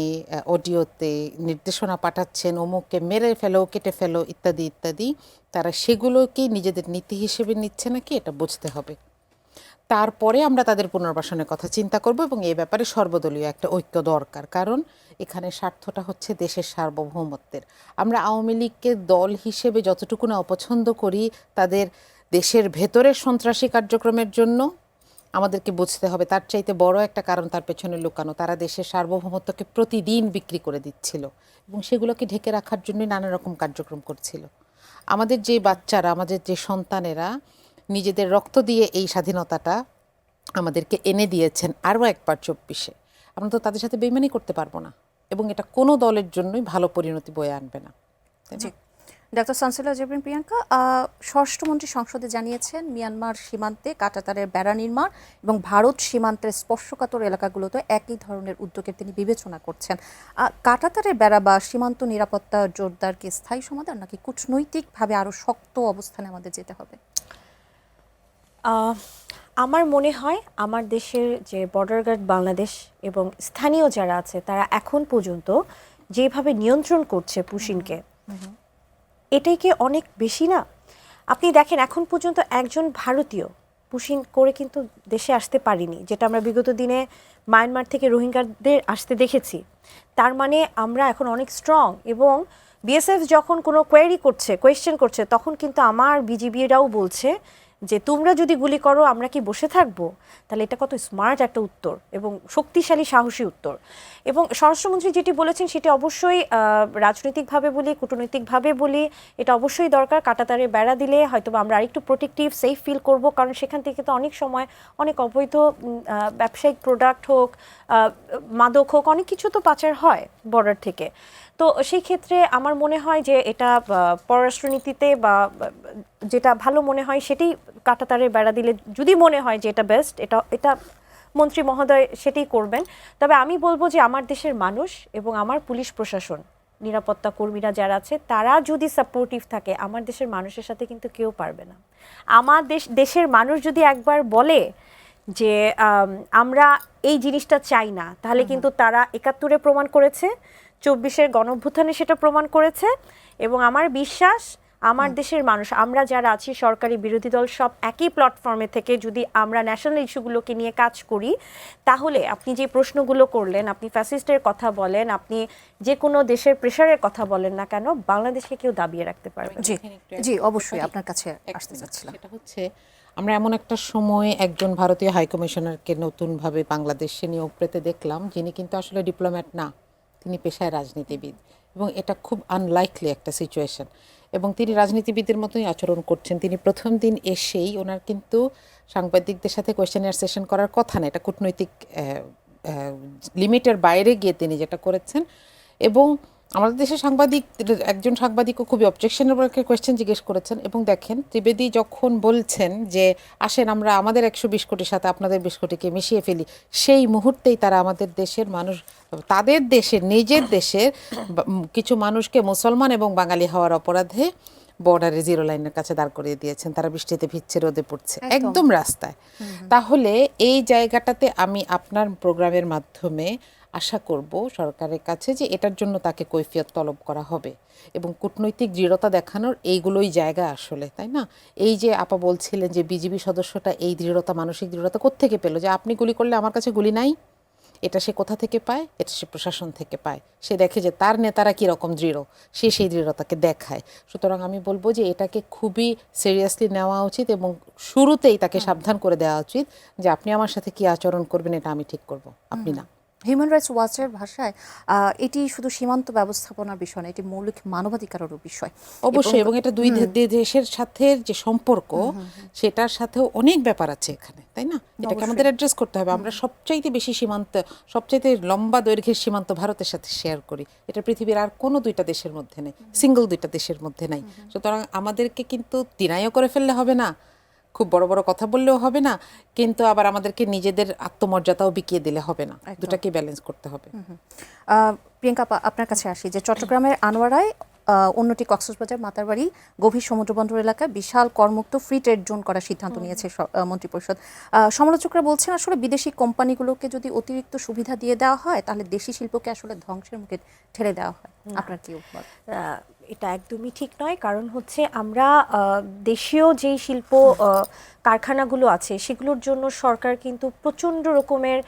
অডিওতে নির্দেশনা পাঠাচ্ছেন অমুককে মেরে ফেলো, কেটে ফেলো, ইত্যাদি ইত্যাদি, তারা সেগুলোকেই নিজেদের নীতি হিসেবে নিচ্ছে নাকি, এটা বুঝতে হবে। তারপরে আমরা তাদের পুনর্বাসনের কথা চিন্তা করব, এবং এই ব্যাপারে সর্বদলীয় একটা ঐক্য দরকার, কারণ এখানে স্বার্থটা হচ্ছে দেশের সার্বভৌমত্বের। আমরা আওয়ামী লীগকে দল হিসেবে যতটুকু না অপছন্দ করি, তাদের দেশের ভেতরের সন্ত্রাসী কার্যক্রমের জন্য আমাদেরকে বুঝতে হবে তার চাইতে বড় একটা কারণ তার পেছনে লুকানো। তারা দেশের সার্বভৌমত্বকে প্রতিদিন বিক্রি করে দিচ্ছিল, এবং সেগুলোকে ঢেকে রাখার জন্য নানা রকম কার্যক্রম করছিল। আমাদের যে বাচ্চারা, আমাদের যে সন্তানেরা নিজেদের রক্ত দিয়ে এই স্বাধীনতাটা আমাদেরকে এনে দিয়েছেন আরও একবার 24-এ, আমরা তো তাদের সাথে বেইমানি করতে পারবো না, এবং এটা কোনো দলের জন্যই ভালো পরিণতি বয়ে আনবে না। জি, ডক্টর সানসিলা জেবরিন প্রিয়াঙ্কা, স্বরাষ্ট্রমন্ত্রী সংসদে জানিয়েছেন মিয়ানমার সীমান্তে কাঁটাতারের বেড়া নির্মাণ এবং ভারত সীমান্তের স্পর্শকাতর এলাকাগুলোতে একই ধরনের উদ্যোগের তিনি বিবেচনা করছেন। কাঁটাতারের বেড়া বা সীমান্ত নিরাপত্তা জোরদার কি স্থায়ী সমাধান, নাকি কূটনৈতিকভাবে আরও শক্ত অবস্থানে আমাদের যেতে হবে? আমার মনে হয় আমার দেশের যে বর্ডার গার্ড বাংলাদেশ এবং স্থানীয় যারা আছে তারা এখন পর্যন্ত যেভাবে নিয়ন্ত্রণ করছে পুশিনকে, এটাই কি অনেক বেশি না? আপনি দেখেন এখন পর্যন্ত একজন ভারতীয় পুশিন করে কিন্তু দেশে আসতে পারিনি, যেটা আমরা বিগত দিনে মায়ানমার থেকে রোহিঙ্গাদের আসতে দেখেছি। তার মানে আমরা এখন অনেক স্ট্রং, এবং বিএসএফ যখন কোনো কোয়েশ্চেন করছে তখন কিন্তু আমার বিজিবিরাও বলছে যে তোমরা যদি গুলি করো আমরা কি বসে থাকবো? তাহলে এটা কত স্মার্ট একটা উত্তর এবং শক্তিশালী সাহসী উত্তর। এবং স্বরাষ্ট্রমন্ত্রী যেটি বলেছেন সেটি অবশ্যই রাজনৈতিকভাবে বলি, কূটনৈতিকভাবে বলি, এটা অবশ্যই দরকার। কাঁটাতারে বেড়া দিলে হয়তো আমরা আরেকটু প্রোটেক্টিভ সেফ ফিল করব, কারণ সেখান থেকে তো অনেক সময় অনেক অবৈধ ব্যবসায়িক প্রোডাক্ট হোক, মাদক হোক, অনেক কিছু তো পাচার হয় বর্ডার থেকে। তো সেই ক্ষেত্রে আমার মনে হয় যে এটা পররাষ্ট্রনীতিতে বা যেটা ভালো মনে হয় সেটাই কাঁটাতারের বেড়া দিলে, যদি মনে হয় যে এটা বেস্ট, এটা মন্ত্রী মহোদয় সেটাই করবেন। তবে আমি বলবো যে আমার দেশের মানুষ এবং আমার পুলিশ প্রশাসন, নিরাপত্তা কর্মীরা যারা আছে তারা যদি সাপোর্টিভ থাকে, আমার দেশের মানুষের সাথে কিন্তু কেউ পারবে না। আমার দেশের মানুষ যদি একবার বলে যে আমরা এই জিনিসটা চাই না, তাহলে কিন্তু তারা 71-এ প্রমাণ করেছে, 24-এর গণঅভ্যুত্থানে সেটা প্রমাণ করেছে। এবং আমার বিশ্বাস আমার দেশের মানুষ, আমরা যারা আছি সরকারি বিরোধী দল সব একই প্ল্যাটফর্মে থেকে যদি আমরা ন্যাশনাল ইস্যুগুলোকে নিয়ে কাজ করি, তাহলে আপনি যে প্রশ্নগুলো করলেন, আপনি ফ্যাসিস্টের কথা বলেন, আপনি যে কোনো দেশের প্রেশারের কথা বলেন না কেন, বাংলাদেশকে কেউ দাবিয়ে রাখতে পারবে। জি জি, অবশ্যই আপনার কাছে আসতে চাচ্ছিলাম। সেটা হচ্ছে আমরা এমন একটা সময় একজন ভারতীয় হাইকমিশনারকে নতুনভাবে বাংলাদেশে নিয়োগ পেতে দেখলাম, যিনি কিন্তু আসলে ডিপ্লোম্যাট না, তিনি পেশায় রাজনীতিবিদ, এবং এটা খুব আনলাইকলি একটা সিচুয়েশন, এবং তিনি রাজনীতিবিদের মতোই আচরণ করছেন। তিনি প্রথম দিন এসেই ওনার কিন্তু সাংবাদিকদের সাথে কোয়েশ্চেনার সেশন করার কথা না, এটা কূটনৈতিক লিমিটের বাইরে গিয়ে তিনি যেটা করেছেন। এবং আমাদের দেশের একজন সাংবাদিকও খুবই অবজেকশনেবল একটা কোয়েশ্চেন জিজ্ঞেস করেছেন, এবং দেখেন ত্রিবেদী যখন বলছেন যে আসেন আমরা আমাদের 120 কোটির সাথে আপনাদের 20 কোটিকে মিশিয়ে ফেলি, সেই মুহূর্তেই তারা আমাদের দেশের মানুষ, তাদের দেশের নিজের দেশের কিছু মানুষকে মুসলমান এবং বাঙালি হওয়ার অপরাধে বর্ডারে জিরো লাইনের কাছে দাঁড় করিয়ে দিয়েছেন। তারা বৃষ্টিতে ভিজছে, রোদে পড়ছে, একদম রাস্তায়। তাহলে এই জায়গাটাতে আমি আপনার প্রোগ্রামের মাধ্যমে আশা করব সরকারের কাছে যে এটার জন্য তাকে কৈফিয়ত তলব করা হবে, এবং কূটনৈতিক দৃঢ়তা দেখানোর এইগুলোই জায়গা আসলে, তাই না? এই যে আপা বলছিলেন যে বিজিবি সদস্যটা এই দৃঢ়তা, মানসিক দৃঢ়তা কোত্থেকে পেল, যে আপনি গুলি করলে আমার কাছে গুলি নাই, এটা সে কোথা থেকে পায়? এটা সে প্রশাসন থেকে পায়। সে দেখে যে তার নেতারা কীরকম দৃঢ়, সে সেই দৃঢ়তাকে দেখায়। সুতরাং আমি বলবো যে এটাকে খুবই সিরিয়াসলি নেওয়া উচিত, এবং শুরুতেই তাকে সাবধান করে দেওয়া উচিত যে আপনি আমার সাথে কি আচরণ করবেন এটা আমি ঠিক করব, আপনি না। হিউম্যান রাইটস ওয়াচের ভাষায় এটি শুধু সীমান্ত ব্যবস্থাপনার বিষয় না, এটি মৌলিক মানবাধিকারেরও বিষয়। অবশ্যই, এবং এটা দুই দেশের সাথে যে সম্পর্ক সেটার সাথেও অনেক ব্যাপার আছে এখানে, তাই না? এটাকে আমাদের অ্যাড্রেস করতে হবে। আমরা সবচাইতে বেশি সীমান্ত, সবচাইতে লম্বা দৈর্ঘ্যের সীমান্ত ভারতের সাথে শেয়ার করি। এটা পৃথিবীর আর কোনো দুইটা দেশের মধ্যে নেই, সিঙ্গল দুইটা দেশের মধ্যে নাই। সুতরাং আমাদেরকে কিন্তু ডিনাইও করে ফেললে হবে না, খুব বড় বড় কথা বললেও হবে না, কিন্তু আবার আমাদেরকে নিজেদের আত্মমর্যাদাও বিকিয়ে দিলে হবে না। দুটাকে ব্যালেন্স করতে হবে। প্রিয়াঙ্কা আপা, আপনার কাছে আসি যে চট্টগ্রামের আনোয়ারায়, অন্যটি কক্সবাজার মাতারবাড়ি গভীর সমুদ্রবন্দর এলাকায় বিশাল করমুক্ত ফ্রি ট্রেড জোন করার সিদ্ধান্ত নিয়েছে মন্ত্রিপরিষদ। সমালোচকরা বলছেন আসলে বিদেশি কোম্পানিগুলোকে যদি অতিরিক্ত সুবিধা দিয়ে দেওয়া হয় তাহলে দেশি শিল্পকে আসলে ধ্বংসের মুখে ঠেলে দেওয়া হয়। আপনার কি মত? এটা একদমই ঠিক নয়, কারণ হচ্ছে আমরা দেশীয় যেই শিল্প কারখানাগুলো আছে সেগুলোর জন্য সরকার কিন্তু প্রচণ্ড রকমের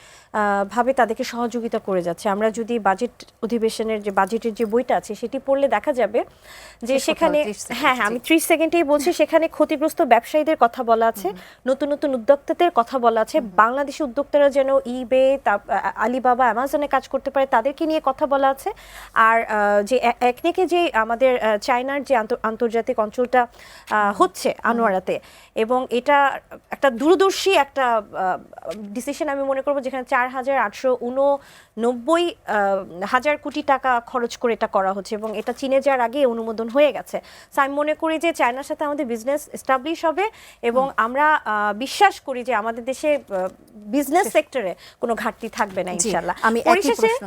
ভাবে তাদেরকে সহযোগিতা করে যাচ্ছে। আমরা যদি বাজেট অধিবেশনের যে বাজেটের যে বইটা আছে সেটি পড়লে দেখা যাবে যে সেখানে, হ্যাঁ আমি 30 সেকেন্ডেই বলছি, সেখানে ক্ষতিগ্রস্ত ব্যবসায়ীদের কথা বলা আছে, নতুন নতুন উদ্যোক্তাদের কথা বলা আছে, বাংলাদেশি উদ্যোক্তারা যেন ইবে, আলিবাবা, অ্যামাজনে কাজ করতে পারে তাদেরকে নিয়ে কথা বলা আছে। আর যে একদিকে যে আমাদের চায়নার যে আন্তর্জাতিক অঞ্চলটা হচ্ছে আনোয়ারাতে, এবং এটা একটা দূরদর্শী একটা ডিসিশন আমি মনে করবো, যেখানে 4,889 কোটি টাকা খরচ করে এটা করা হচ্ছে, এবং এটা চীনে যাওয়ার আগে অনুমোদন হয়ে গেছে। সো আমি মনে করি যে চায়নার সাথে আমাদের বিজনেস এস্টাবলিশ হবে, এবং আমরা বিশ্বাস করি যে আমাদের দেশে বিজনেস সেক্টরে কোনো ঘাটতি থাকবে না ইনশাআল্লাহ। আমি একই প্রশ্ন,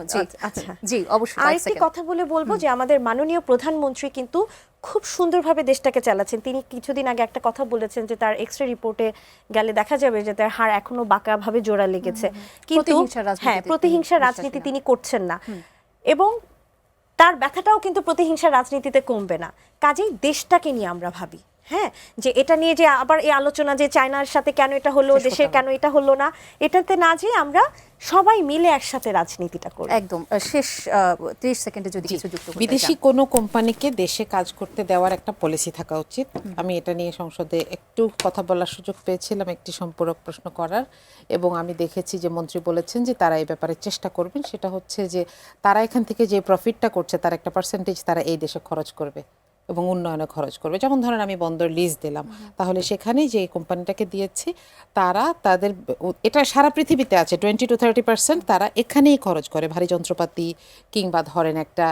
আচ্ছা জি অবশ্যই আরেকটি কথা বলবো যে আমাদের মাননীয় প্রধানমন্ত্রী কিন্তু খুব সুন্দরভাবে দেশটাকে চালাচ্ছেন। তিনি কিছুদিন আগে একটা কথা বলেছেন যে তার এক্সরে রিপোর্টে গেলে দেখা যাবে যে তার হাড় এখনো বাঁকাভাবে জোড়া লেগেছে, কিন্তু হ্যাঁ প্রতিহিংসার রাজনীতি তিনি করছেন না, এবং তার ব্যথাটাও কিন্তু প্রতিহিংসার রাজনীতিতে কমবে না। কাজেই দেশটাকে নিয়ে আমরা ভাবি, হ্যাঁ, যে এটা নিয়ে যে আবার এই আলোচনা যে চায়নার সাথে কেন এটা হলো, দেশের কেন এটা হলো না, এটাতে না যে আমরা সবাই মিলে একসাথে রাজনীতিটা করি। একদম শেষ 30 সেকেন্ডে যদি কিছু যুক্ত করতে চান। বিদেশি কোনো কোম্পানিকে দেশে কাজ করতে দেওয়ার একটা পলিসি থাকা উচিত। আমি এটা নিয়ে সংসদে একটু কথা বলার সুযোগ পেয়েছিলাম, একটি সম্পূরক প্রশ্ন করার, এবং আমি দেখেছি যে মন্ত্রী বলেছেন যে তারা এই ব্যাপারে চেষ্টা করবেন। সেটা হচ্ছে যে তারা এখান থেকে যে প্রফিটটা করছে তার একটা পার্সেন্টেজ তারা এই দেশে খরচ করবে এবং উন্নয়নে খরচ করবে। যেমন ধরেন আমি বন্দর লিজ দিলাম, তাহলে সেখানে যে কোম্পানিটাকে দিয়েছি তারা তাদের, এটা সারা পৃথিবীতে আছে, 20 to 30% তারা এখানেই খরচ করে, ভারী যন্ত্রপাতি কিংবা ধরেন একটা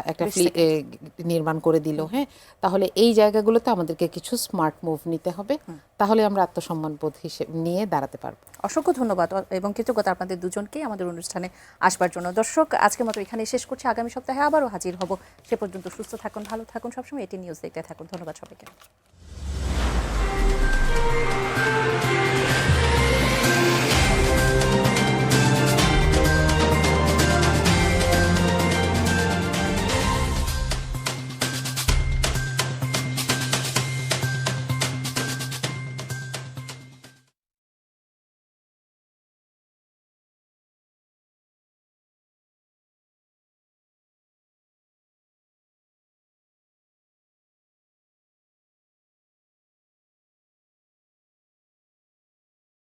নির্মাণ করে দিল। হ্যাঁ, তাহলে এই জায়গাগুলোতে আমাদেরকে কিছু স্মার্ট মুভ নিতে হবে, তাহলে আমরা আত্মসম্মান বোধ হিসেবে নিয়ে দাঁড়াতে পারবো। অসংখ্য ধন্যবাদ এবং কৃতজ্ঞতা আপনাদের দুজনকে আমাদের অনুষ্ঠানে আসবার জন্য। দর্শক, আজকের মতো এখানে শেষ করছি। আগামী সপ্তাহে আবারও হাজির হব। সে পর্যন্ত সুস্থ থাকুন, ভালো থাকুন, সবসময় এটি নিউজ দেখতে থাকুন। ধন্যবাদ সবাইকে।